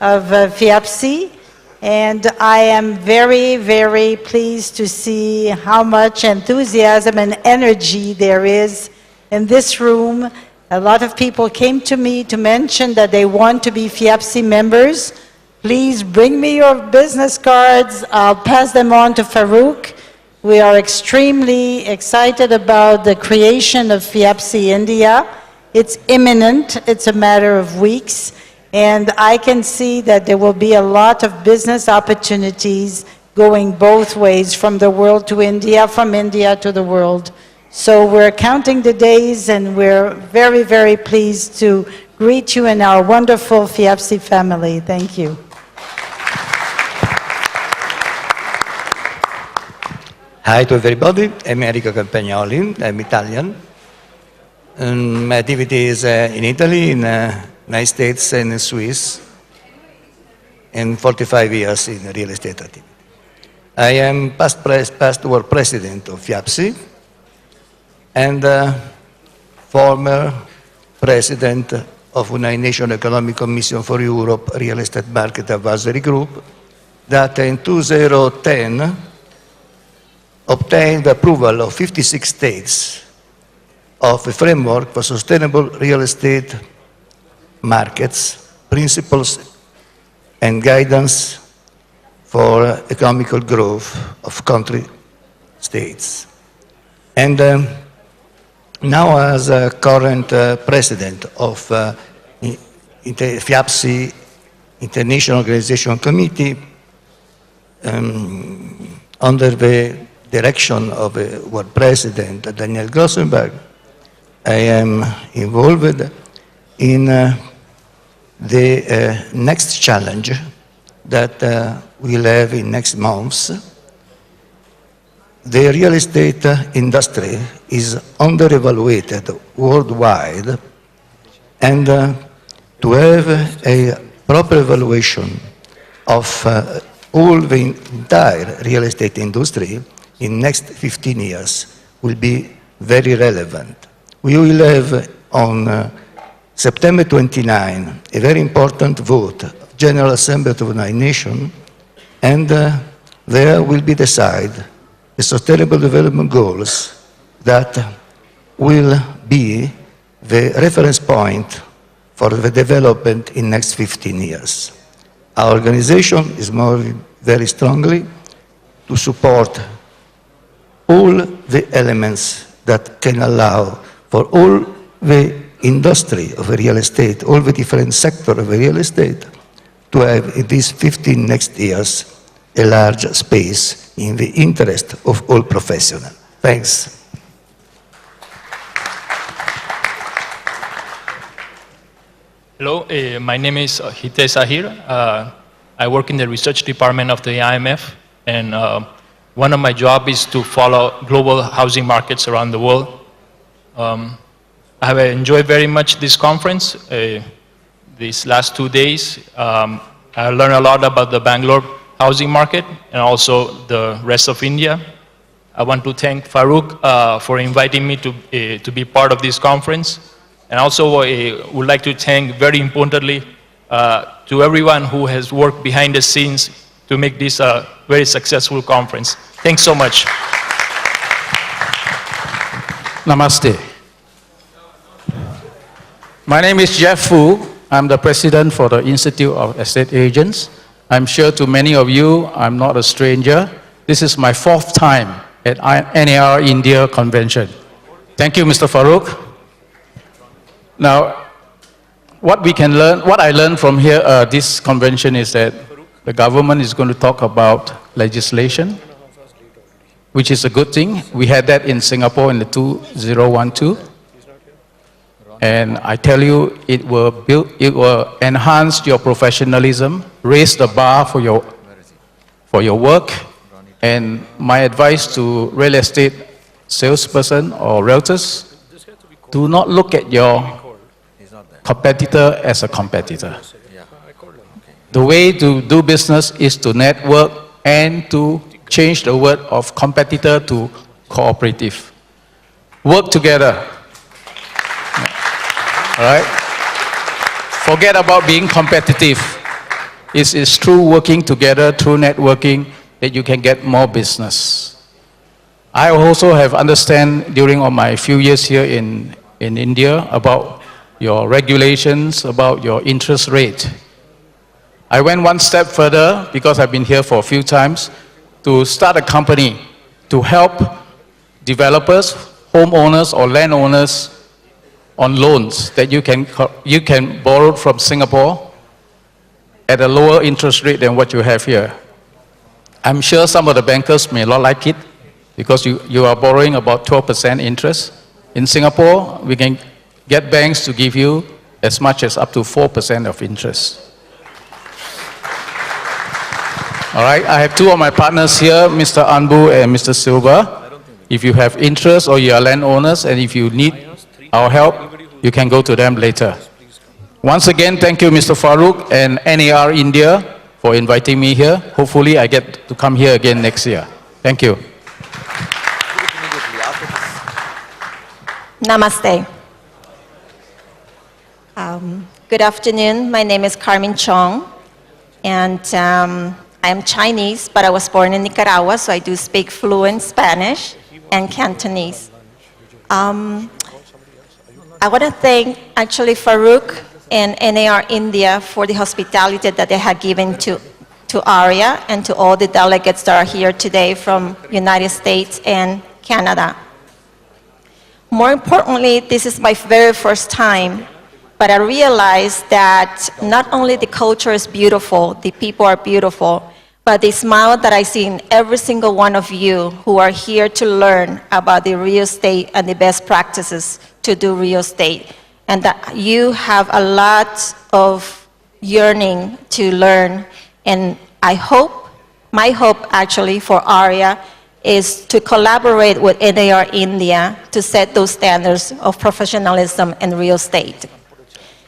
W: of FIAPSI. And I am very, very pleased to see how much enthusiasm and energy there is in this room. A lot of people came to me to mention that they want to be FIAPSI members. Please bring me your business cards. I'll pass them on to Farouk. We are extremely excited about the creation of FIAPSI India. It's imminent. It's a matter of weeks. And I can see that there will be a lot of business opportunities going both ways, from the world to India, from India to the world. So we're counting the days, and we're very, very pleased to greet you in our wonderful FIAPSI family. Thank you.
X: Hi to everybody. I'm Enrico Campagnoli. I'm Italian. And my activity is in Italy, in United States and in Swiss, and 45 years in real estate activity. I am past world president of FIAPSI and former president of United Nations Economic Commission for Europe Real Estate Market Advisory Group that in 2010 obtained approval of 56 states of a framework for sustainable real estate markets, principles and guidance for economical growth of country states. And now as a current president of FIAPSI International Organization Committee, under the direction of our president, Daniel Grossenberg, I am involved in the next challenge that we'll have in next months. The real estate industry is under-evaluated worldwide, and to have a proper evaluation of all the entire real estate industry in next 15 years will be very relevant. We will have on September 29 a very important vote, General Assembly of the United Nations, and there will be decided the Sustainable Development Goals that will be the reference point for the development in next 15 years. Our organization is moving very strongly to support all the elements that can allow for all the industry of real estate, all the different sectors of real estate, to have in these 15 next years a large space in the interest of all professionals. Thanks.
D: Hello, my name is Hitesh Ahir. I work in the research department of the IMF, and one of my jobs is to follow global housing markets around the world. I have enjoyed very much this conference. These last 2 days, I learned a lot about the Bangalore housing market and also the rest of India. I want to thank Farouk for inviting me to be part of this conference. And also would like to thank, very importantly, to everyone who has worked behind the scenes to make this a very successful conference. Thanks so much.
E: Namaste. My name is Jeff Fu. I'm the president for the Institute of Estate Agents. I'm sure to many of you, I'm not a stranger. This is my 4th time at NAR India convention. Thank you, Mr. Farouk. Now, what I learned from here, this convention, is that the government is going to talk about legislation, which is a good thing. We had that in Singapore in the 2012. And I tell you, it will enhance your professionalism, raise the bar for your work. And my advice to real estate salesperson or realtors, do not look at your competitor as a competitor. The way to do business is to network and to change the word of competitor to cooperative. Work together. All right? Forget about being competitive. It's through working together, through networking, that you can get more business. I also have understand during all my few years here in India about your regulations, about your interest rate. I went one step further because I've been here for a few times to start a company to help developers, homeowners or landowners on loans that you can borrow from Singapore at a lower interest rate than what you have here. I'm sure some of the bankers may not like it because you are borrowing about 12% interest. In Singapore, we can get banks to give you as much as up to 4% of interest. All right, I have 2 of my partners here, Mr. Anbu and Mr. Silva. If you have interest or you are landowners and if you need our help, you can go to them later. Once again, thank you, Mr. Farouk and NAR India for inviting me here. Hopefully, I get to come here again next year. Thank you.
F: Namaste. Good afternoon. My name is Carmen Chong, and I'm Chinese, but I was born in Nicaragua, so I do speak fluent Spanish and Cantonese. I want to thank actually Farouk and NAR India for the hospitality that they have given to ARIA and to all the delegates that are here today from United States and Canada. More importantly, this is my very first time, but I realized that not only the culture is beautiful, the people are beautiful, but the smile that I see in every single one of you who are here to learn about the real estate and the best practices to do real estate, and that you have a lot of yearning to learn. And I hope, my hope actually for ARIA is to collaborate with NAR India to set those standards of professionalism in real estate.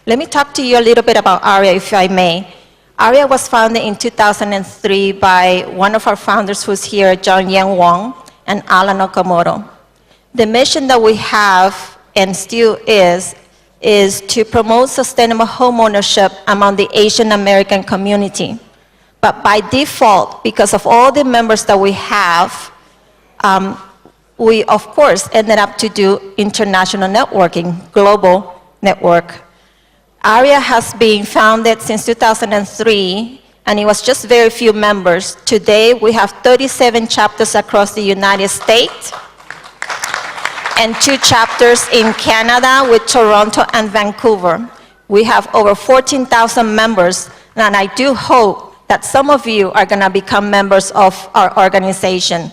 F: Let me talk to you a little bit about ARIA, if I may. ARIA was founded in 2003 by one of our founders who's here, John Yang Wong and Alan Okamoto. The mission that we have, and still is to promote sustainable homeownership among the Asian American community. But by default, because of all the members that we have, we of course ended up to do international networking, global network. ARIA has been founded since 2003, and it was just very few members. Today, we have 37 chapters across the United States, and 2 chapters in Canada with Toronto and Vancouver. We have over 14,000 members, and I do hope that some of you are gonna become members of our organization.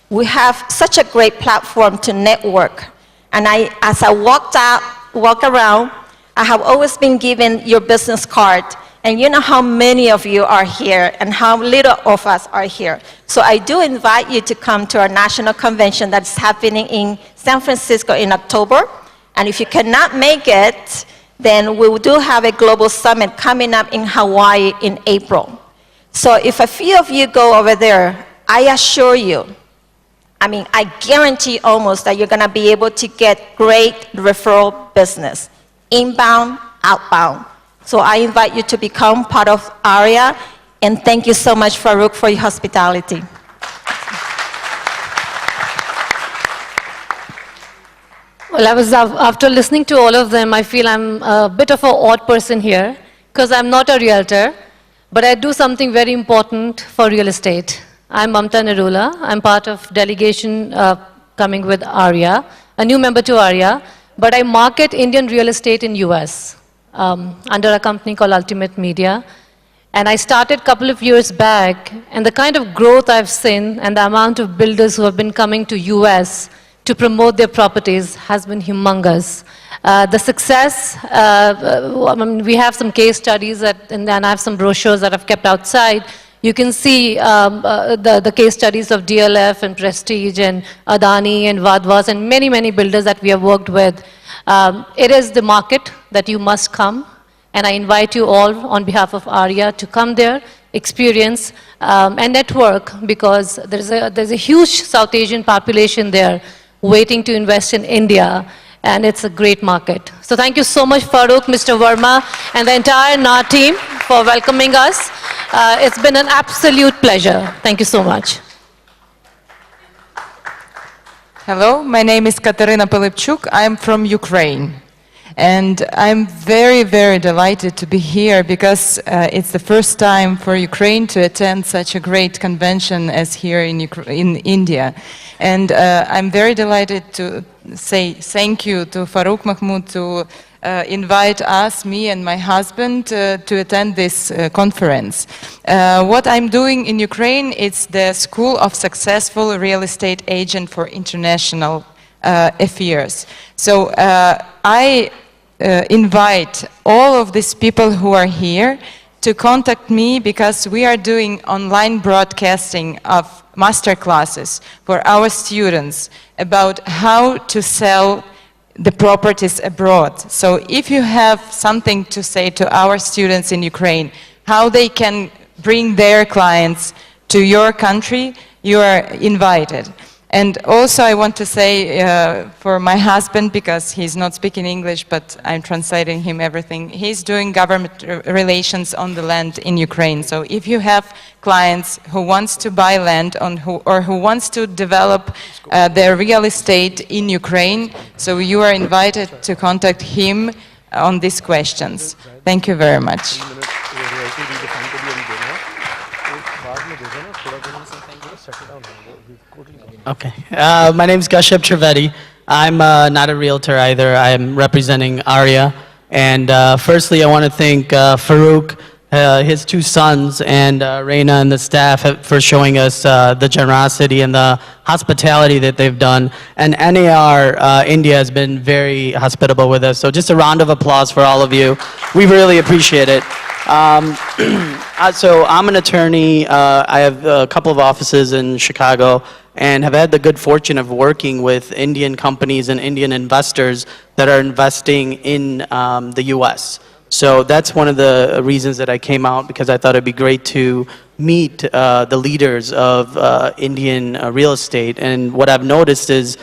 F: We have such a great platform to network, and as I walk around, I have always been given your business card, and you know how many of you are here and how little of us are here. So I do invite you to come to our national convention that's happening in San Francisco in October, and if you cannot make it, then we do have a global summit coming up in Hawaii in April. So if a few of you go over there, I assure you, I guarantee almost that you're gonna be able to get great referral business. Inbound, outbound. So I invite you to become part of ARIA, and thank you so much, Farouk, for your hospitality.
G: Well, after listening to all of them, I feel I'm a bit of an odd person here, because I'm not a realtor, but I do something very important for real estate. I'm Mamta Nerula. I'm part of delegation coming with ARIA, a new member to ARIA. But I market Indian real estate in US under a company called Ultimate Media. And I started a couple of years back, and the kind of growth I've seen and the amount of builders who have been coming to US to promote their properties has been humongous. The success, we have some case studies and I have some brochures that I've kept outside. You can see the case studies of DLF and Prestige and Adani and Vadvas and many, many builders that we have worked with. It is the market that you must come, and I invite you all on behalf of ARIA to come there, experience and network, because there's a huge South Asian population there waiting to invest in India, and it's a great market. So thank you so much, Farouk, Mr. Verma, and the entire NAR team for welcoming us. It's been an absolute pleasure. Thank you so much.
H: Hello, my name is Katerina Pilypchuk. I'm from Ukraine. And I'm very, very delighted to be here because it's the first time for Ukraine to attend such a great convention as here in India. And I'm very delighted to say thank you to Farouk Mahmood to invite us, me and my husband, to attend this conference. What I'm doing in Ukraine is the School of Successful Real Estate Agent for International Affairs. So I invite all of these people who are here to contact me because we are doing online broadcasting of master classes for our students about how to sell the properties abroad. So if you have something to say to our students in Ukraine, how they can bring their clients to your country, you are invited. And also I want to say for my husband, because he's not speaking English, but I'm translating him everything, he's doing government relations on the land in Ukraine. So if you have clients who wants to buy land or who wants to develop their real estate in Ukraine, so you are invited to contact him on these questions. Thank you very much.
J: Okay. My name is Kashyap Trivedi. I'm not a realtor either. I'm representing ARIA. And firstly, I want to thank Farouk, his two sons, and Reina and the staff for showing us the generosity and the hospitality that they've done. And NAR India has been very hospitable with us. So just a round of applause for all of you. We really appreciate it. So I'm an attorney. I have a couple of offices in Chicago and have had the good fortune of working with Indian companies and Indian investors that are investing in the US. So that's one of the reasons that I came out, because I thought it'd be great to meet the leaders of Indian real estate. And what I've noticed is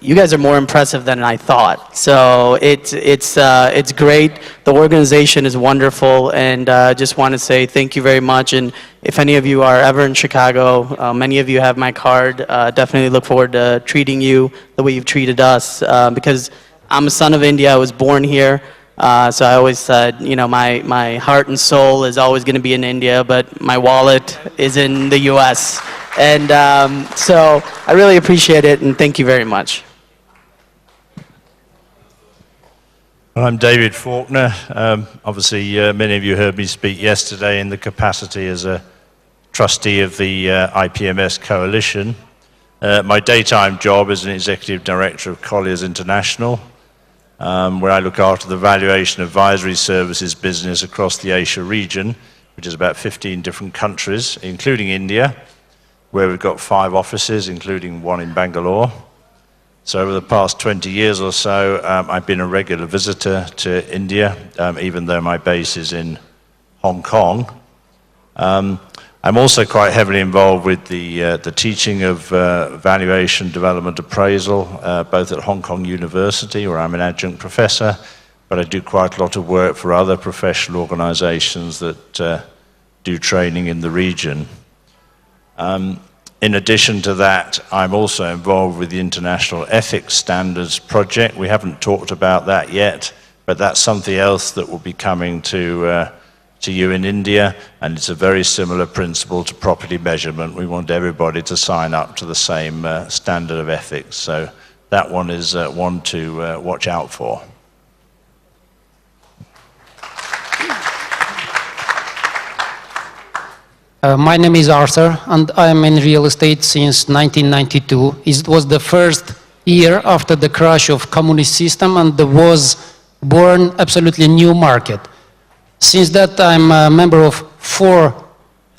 J: you guys are more impressive than I thought. So it's great. The organization is wonderful, and I just want to say thank you very much. And if any of you are ever in Chicago, many of you have my card. Definitely look forward to treating you the way you've treated us, because I'm a son of India. I was born here. So I always said, you know, my heart and soul is always going to be in India, but my wallet is in the US. And so I really appreciate it, and thank you very much.
K: I'm David Faulkner. Obviously, many of you heard me speak yesterday in the capacity as a trustee of the IPMS Coalition. My daytime job is an executive director of Colliers International, where I look after the valuation advisory services business across the Asia region, which is about 15 different countries, including India, where we've got 5 offices, including one in Bangalore. So over the past 20 years or so, I've been a regular visitor to India, even though my base is in Hong Kong. I'm also quite heavily involved with the teaching of valuation, development, appraisal, both at Hong Kong University, where I'm an adjunct professor, but I do quite a lot of work for other professional organizations that do training in the region. In addition to that, I'm also involved with the International Ethics Standards Project. We haven't talked about that yet, but that's something else that will be coming to you in India, and it's a very similar principle to property measurement. We want everybody to sign up to the same standard of ethics. So that one is one to watch out for.
L: My name is Arthur, and I am in real estate since 1992. It was the first year after the crash of communist system, and there was born absolutely new market. Since that, I'm a member of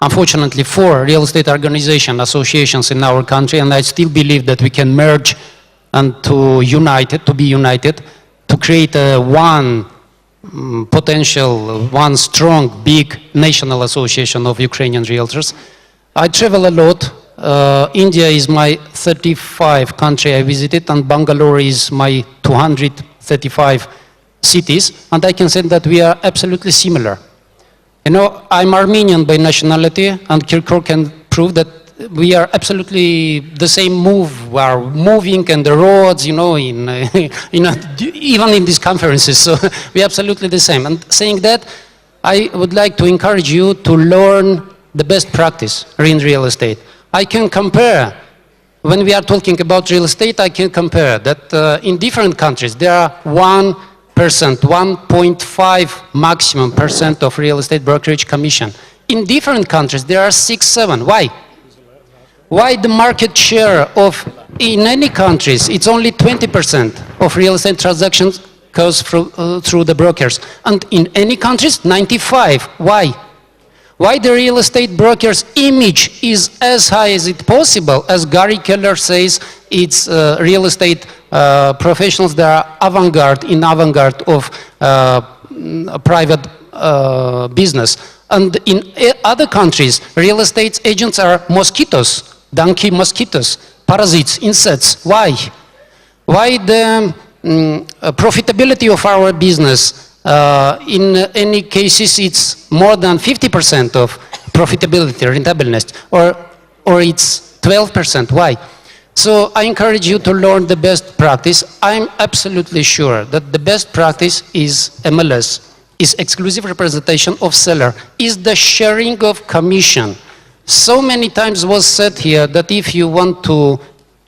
L: unfortunately four real estate organization associations in our country, and I still believe that we can merge and to be united, to create one potential, one strong, big national association of Ukrainian realtors. I travel a lot. India is my 35 country I visited, and Bangalore is my 235 cities, and I can say that we are absolutely similar. You know, I'm Armenian by nationality, and Kirkor can prove that we are absolutely the same move. We are moving and the roads, you know, even in these conferences. So we are absolutely the same. And saying that, I would like to encourage you to learn the best practice in real estate. I can compare, when we are talking about real estate, I can compare that in different countries there are 1.5 maximum percent of real estate brokerage commission. In different countries there are 6, 7. Why? Why the market share of, in any countries, it's only 20% of real estate transactions goes through the brokers. And in any countries, 95. Why? Why the real estate broker's image is as high as it possible? As Gary Keller says, it's real estate professionals that are avant-garde of private business. And in other countries, real estate agents are mosquitoes. Donkey mosquitoes, parasites, insects. Why? Why the profitability of our business, in any cases, it's more than 50% of profitability, rentableness, or it's 12%. Why? So I encourage you to learn the best practice. I'm absolutely sure that the best practice is MLS, is exclusive representation of seller, is the sharing of commission. So many times was said here that if you want to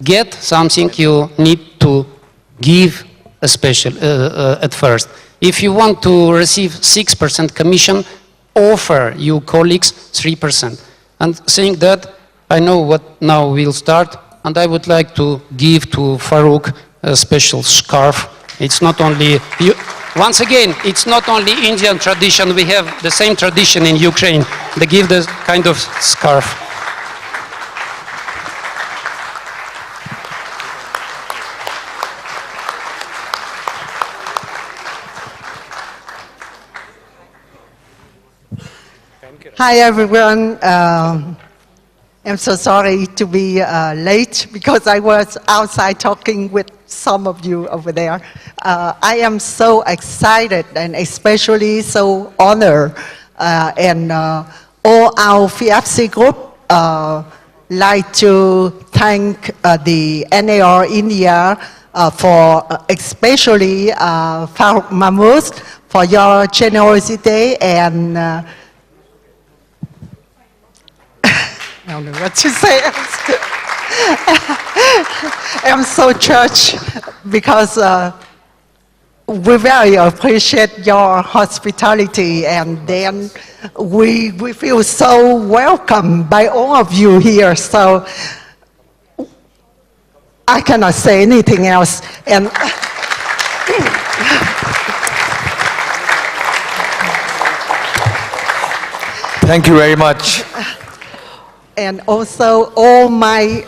L: get something, you need to give a special at first. If you want to receive 6% commission, offer your colleagues 3%. And saying that, I know what now will start, and I would like to give to Farouk a special scarf. It's not only, once again, it's not only Indian tradition, we have the same tradition in Ukraine. They give this kind of scarf.
M: Hi everyone. I'm so sorry to be late because I was outside talking with some of you over there. I am so excited and especially so honored and all our FFC group like to thank the NAR India for especially Farooq Mahmood for your generosity and I don't know what to say. I'm so touched because we very appreciate your hospitality, and then we feel so welcome by all of you here. So I cannot say anything else. And
I: thank you very much.
M: And also all my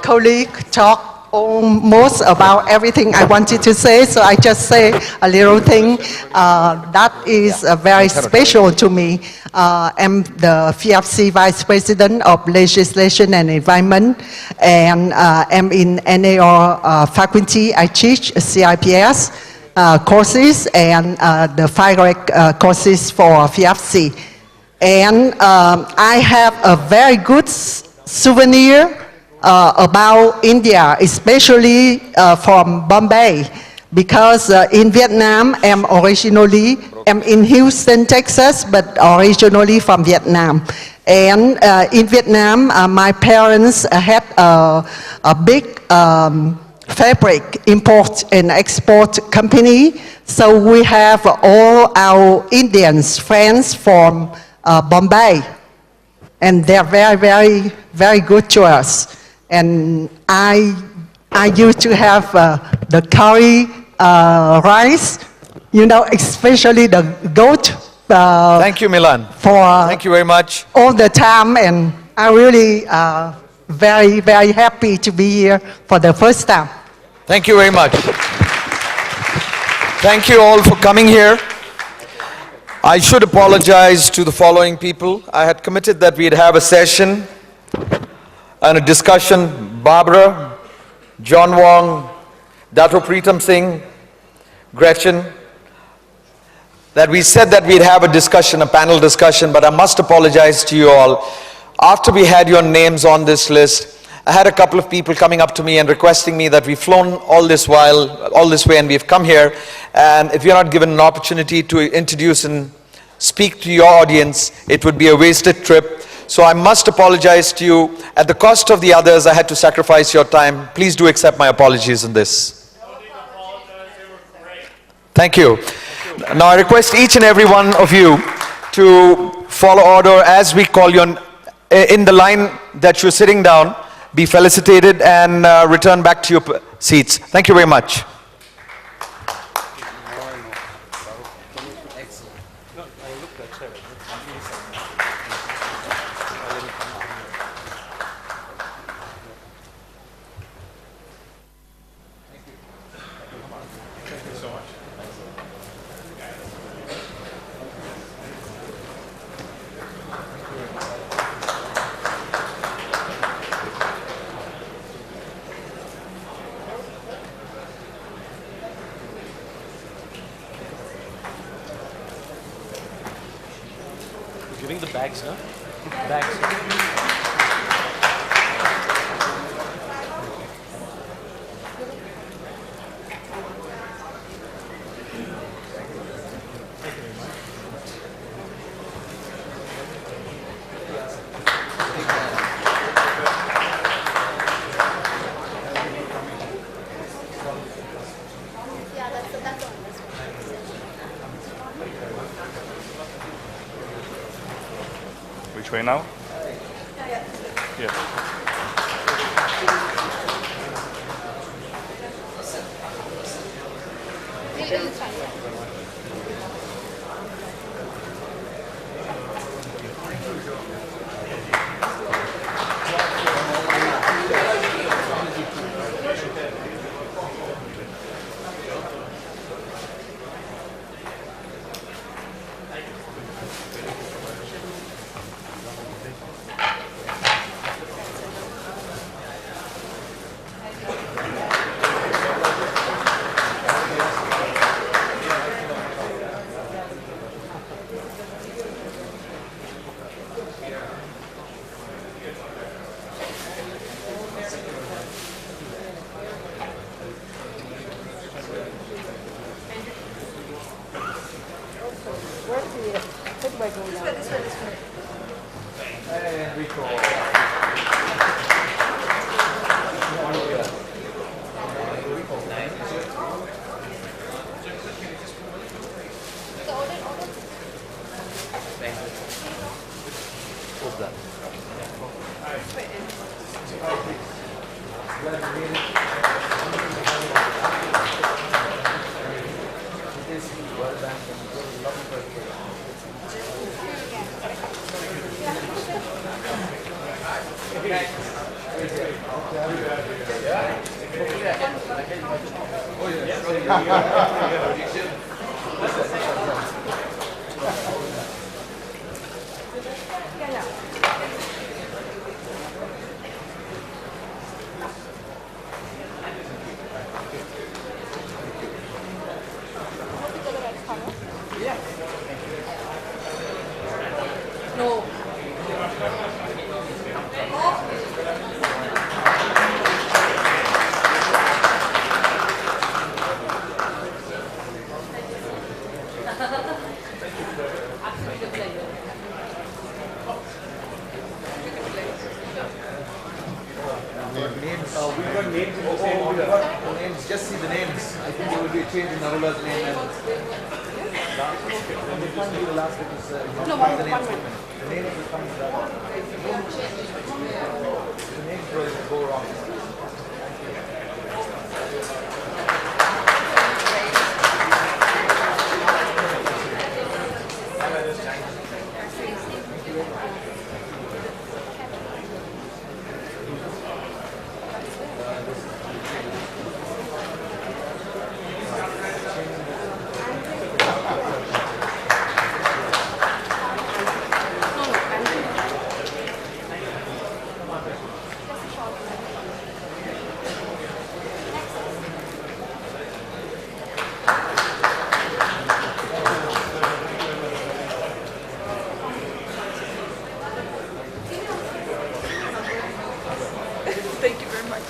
M: colleagues talk almost about everything I wanted to say, so I just say a little thing that is very special to me. I'm the FFC Vice President of Legislation and Environment, and I'm in NAR faculty. I teach CIPS courses and the FIREC courses for FFC. And I have a very good souvenir about India, especially from Bombay, because in Vietnam, I'm in Houston, Texas, but originally from Vietnam. And in Vietnam, my parents had a big fabric import and export company. So we have all our Indians friends from Bombay, and they're very, very, very good to us. And I used to have the curry rice, you know, especially the goat.
I: Thank you, Milan. Thank you very much.
M: All the time, and I really very, very happy to be here for the first time.
I: Thank you very much. Thank you all for coming here. I should apologize to the following people. I had committed that we'd have a session and a discussion. Barbara, John Wong, Dato Pritam Singh, Gretchen, that we said that we'd have a discussion, a panel discussion, but I must apologize to you all. After we had your names on this list, I had a couple of people coming up to me and requesting me that we've flown all this way and we've come here, and if you're not given an opportunity to introduce and speak to your audience, it would be a wasted trip. So I must apologize to you. At the cost of the others, I had to sacrifice your time. Please do accept my apologies in this. Thank you. Now I request each and every one of you to follow order as we call you in the line that you're sitting down. Be felicitated and return back to your seats. Thank you very much.
R: Giving the bags, no? Bags.
V: Which way now? Yeah.
I: Just see the names. I think there will be a change in Narula's name. And we can't do the last bit is
N: No,
I: the
N: one
I: names.
N: minute.
I: The names will come to that. The names will go wrong.
N: Thank you very much.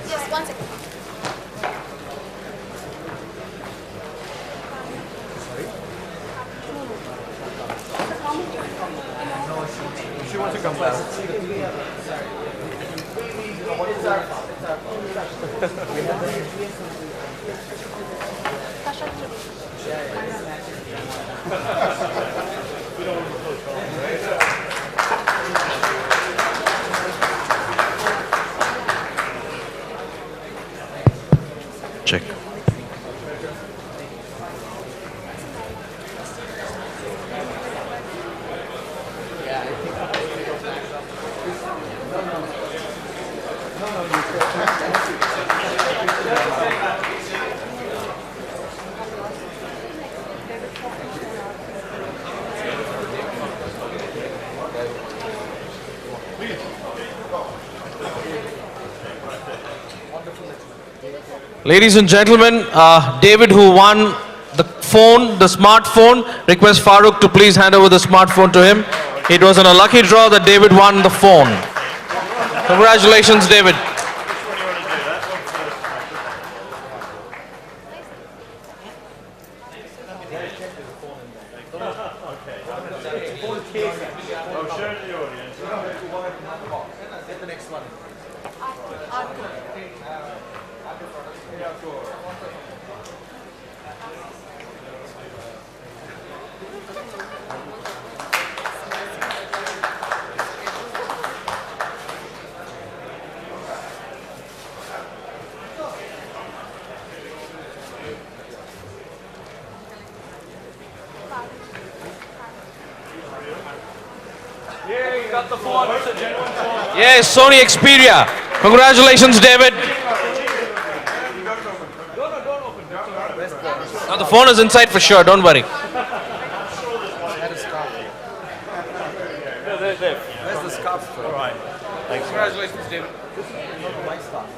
O: Yes, one second.
I: She wants to come back. What is our...
R: Check. Ladies and gentlemen, David, who won the phone, the smartphone, request Farooq to please hand over the smartphone to him. It was on a lucky draw that David won the phone. Congratulations, David. Get the next one.
N: Yeah, you got the phone. It's a genuine phone. Yes, Sony Xperia. Congratulations, David. Now the phone is inside for sure, don't worry.
R: Where's the scarf? All right. Thanks.
N: Congratulations, David.
R: My scarf.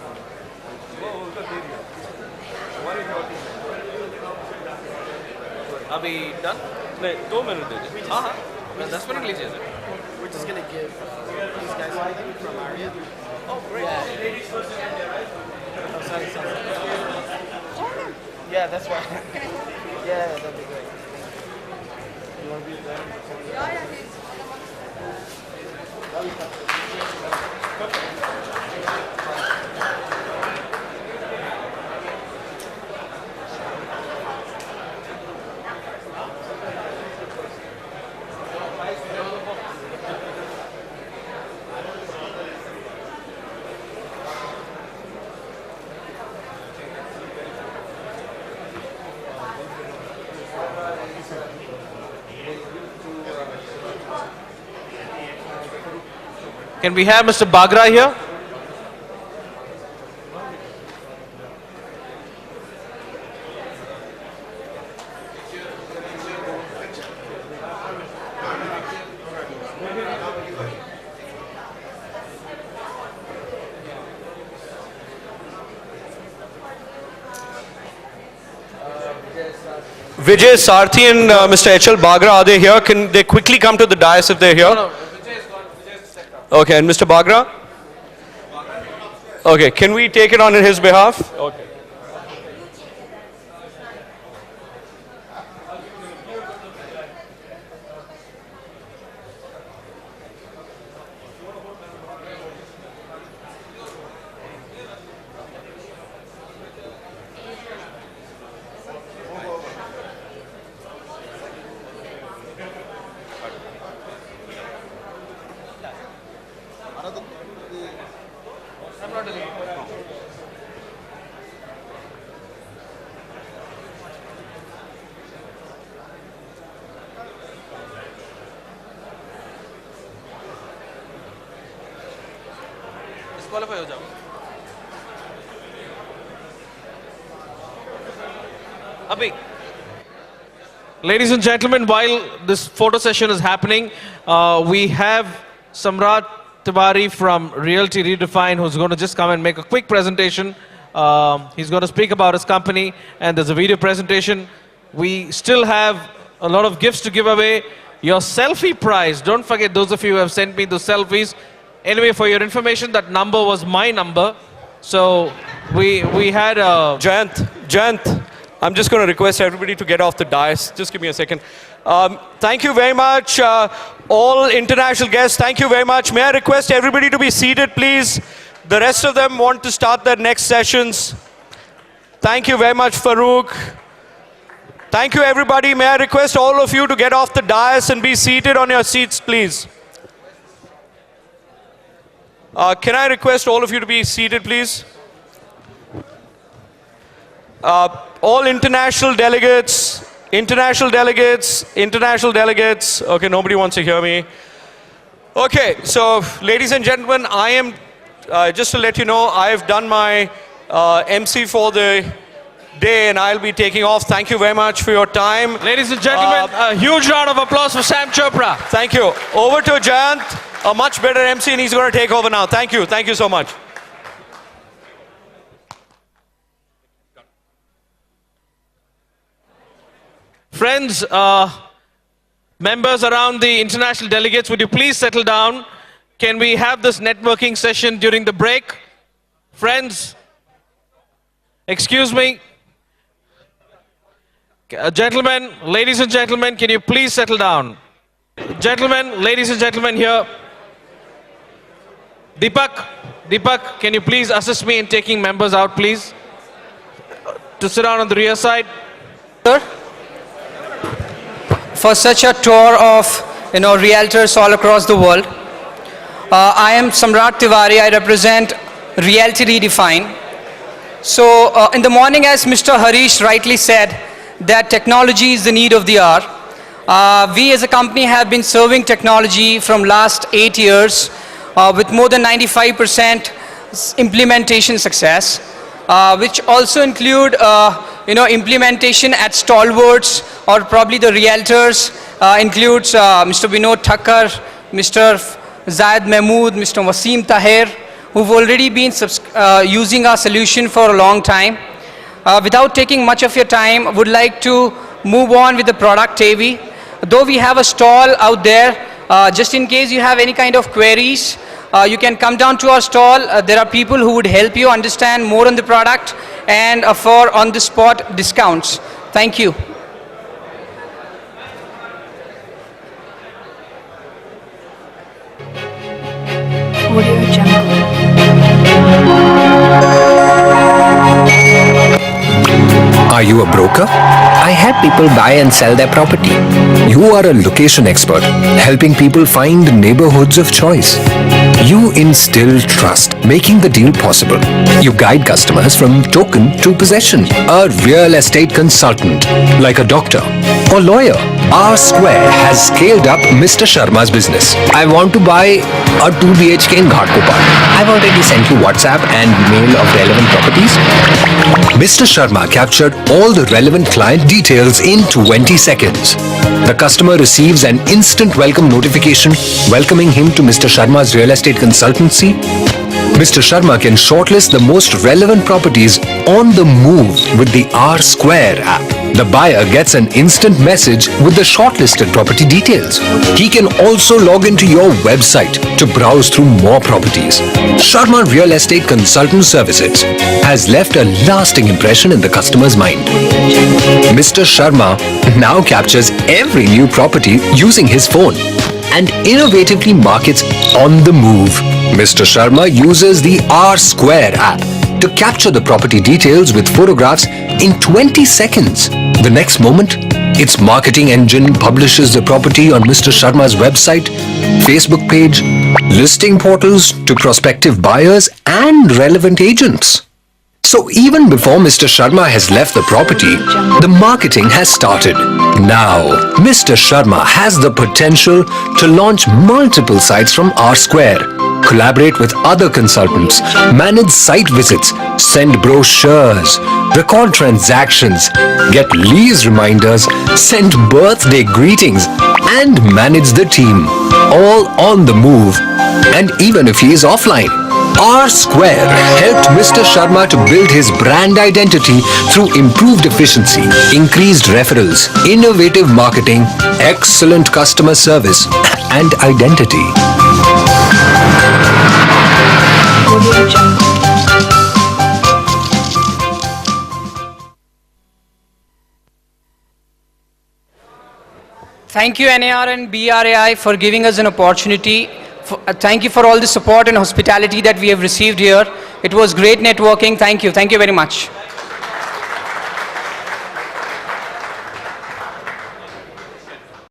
N: Are we done?
R: No, 2 minutes.
N: हाँ, 10 minute लीजिए sir.
R: We're just going to give these guys something from Aria.
N: Oh, great.
R: Yeah.
N: Ladies first.
R: Oh, sorry.
N: Yeah, that's why.
R: Yeah, that'd be great. You want to be there?
N: Can we have Mr. Bagra here?
R: Vijay Sarthi and Mr. H.L. Bagra, are they here? Can they quickly come to the dais if they're here? Okay, and Mr. Bagra? Okay, can we take it on his behalf? Okay.
N: Disqualify हो जाओ. Abhi. Ladies and gentlemen, while this photo session is happening, we have Samrat Tiwari from Realty Redefined who's going to just come and make a quick presentation. He's going to speak about his company, and there's a video presentation. We still have a lot of gifts to give away. Your selfie prize, don't forget, those of you who have sent me those selfies. Anyway, for your information, that number was my number. So we had a...
R: Jayant, I'm just going to request everybody to get off the dais. Just give me a second. Thank you very much. All international guests, thank you very much. May I request everybody to be seated, please? The rest of them want to start their next sessions. Thank you very much, Farouk. Thank you, everybody. May I request all of you to get off the dais and be seated on your seats, please? Can I request all of you to be seated, please? All international delegates. Okay, nobody wants to hear me. Okay, so ladies and gentlemen, I am, just to let you know, I've done my MC for the day and I'll be taking off. Thank you very much for your time.
N: Ladies and gentlemen, a huge round of applause for Sam Chopra.
R: Thank you. Over to Jayant, a much better MC, and he's going to take over now. Thank you. Thank you so much.
N: Friends, members around the international delegates, would you please settle down? Can we have this networking session during the break? Friends, excuse me. Gentlemen, ladies and gentlemen, can you please settle down? Gentlemen, ladies and gentlemen here. Deepak, can you please assist me in taking members out, please? To sit down on the rear side.
A: Sir, for such a tour of realtors all across the world. I am Samrat Tiwari. I represent Realty Redefine. So in the morning, as Mr. Harish rightly said, that technology is the need of the hour. We as a company have been serving technology from last 8 years with more than 95% implementation success, which also include implementation at stalwarts or probably the realtors, includes Mr. Vinod Thakkar, Mr. Zayed Mahmood, Mr. Wasim Tahir, who've already been using our solution for a long time. Without taking much of your time, I would like to move on with the product AV. Though we have a stall out there, just in case you have any kind of queries, you can come down to our stall. There are people who would help you understand more on the product and for on-the-spot discounts. Thank you.
P: Are you a broker? I help people buy and sell their property. You are a location expert, helping people find neighborhoods of choice. You instill trust, making the deal possible. You guide customers from token to possession. A real estate consultant, like a doctor or lawyer. R Square has scaled up Mr. Sharma's business. I want to buy a 2 BHK in Ghatkopar. I've already sent you WhatsApp and mail of relevant properties. Mr. Sharma captured all the relevant client details in 20 seconds. The customer receives an instant welcome notification welcoming him to Mr. Sharma's real estate consultancy. Mr. Sharma can shortlist the most relevant properties on the move with the R Square app. The buyer gets an instant message with the shortlisted property details. He can also log into your website to browse through more properties. Sharma Real Estate Consultant Services has left a lasting impression in the customer's mind. Mr. Sharma now captures every new property using his phone and innovatively markets on the move. Mr. Sharma uses the R Square app to capture the property details with photographs in 20 seconds. The next moment, its marketing engine publishes the property on Mr. Sharma's website, Facebook page, listing portals to prospective buyers and relevant agents. So even before Mr. Sharma has left the property, the marketing has started. Now, Mr. Sharma has the potential to launch multiple sites from R Square, collaborate with other consultants, manage site visits, send brochures, record transactions, get lease reminders, send birthday greetings, and manage the team, all on the move. And even if he is offline, R Square helped Mr. Sharma to build his brand identity through improved efficiency, increased referrals, innovative marketing, excellent customer service, and identity.
A: Thank you, NAR and BRAI, for giving us an opportunity. Thank you for all the support and hospitality that we have received here. It was great networking. Thank you. Thank you very much.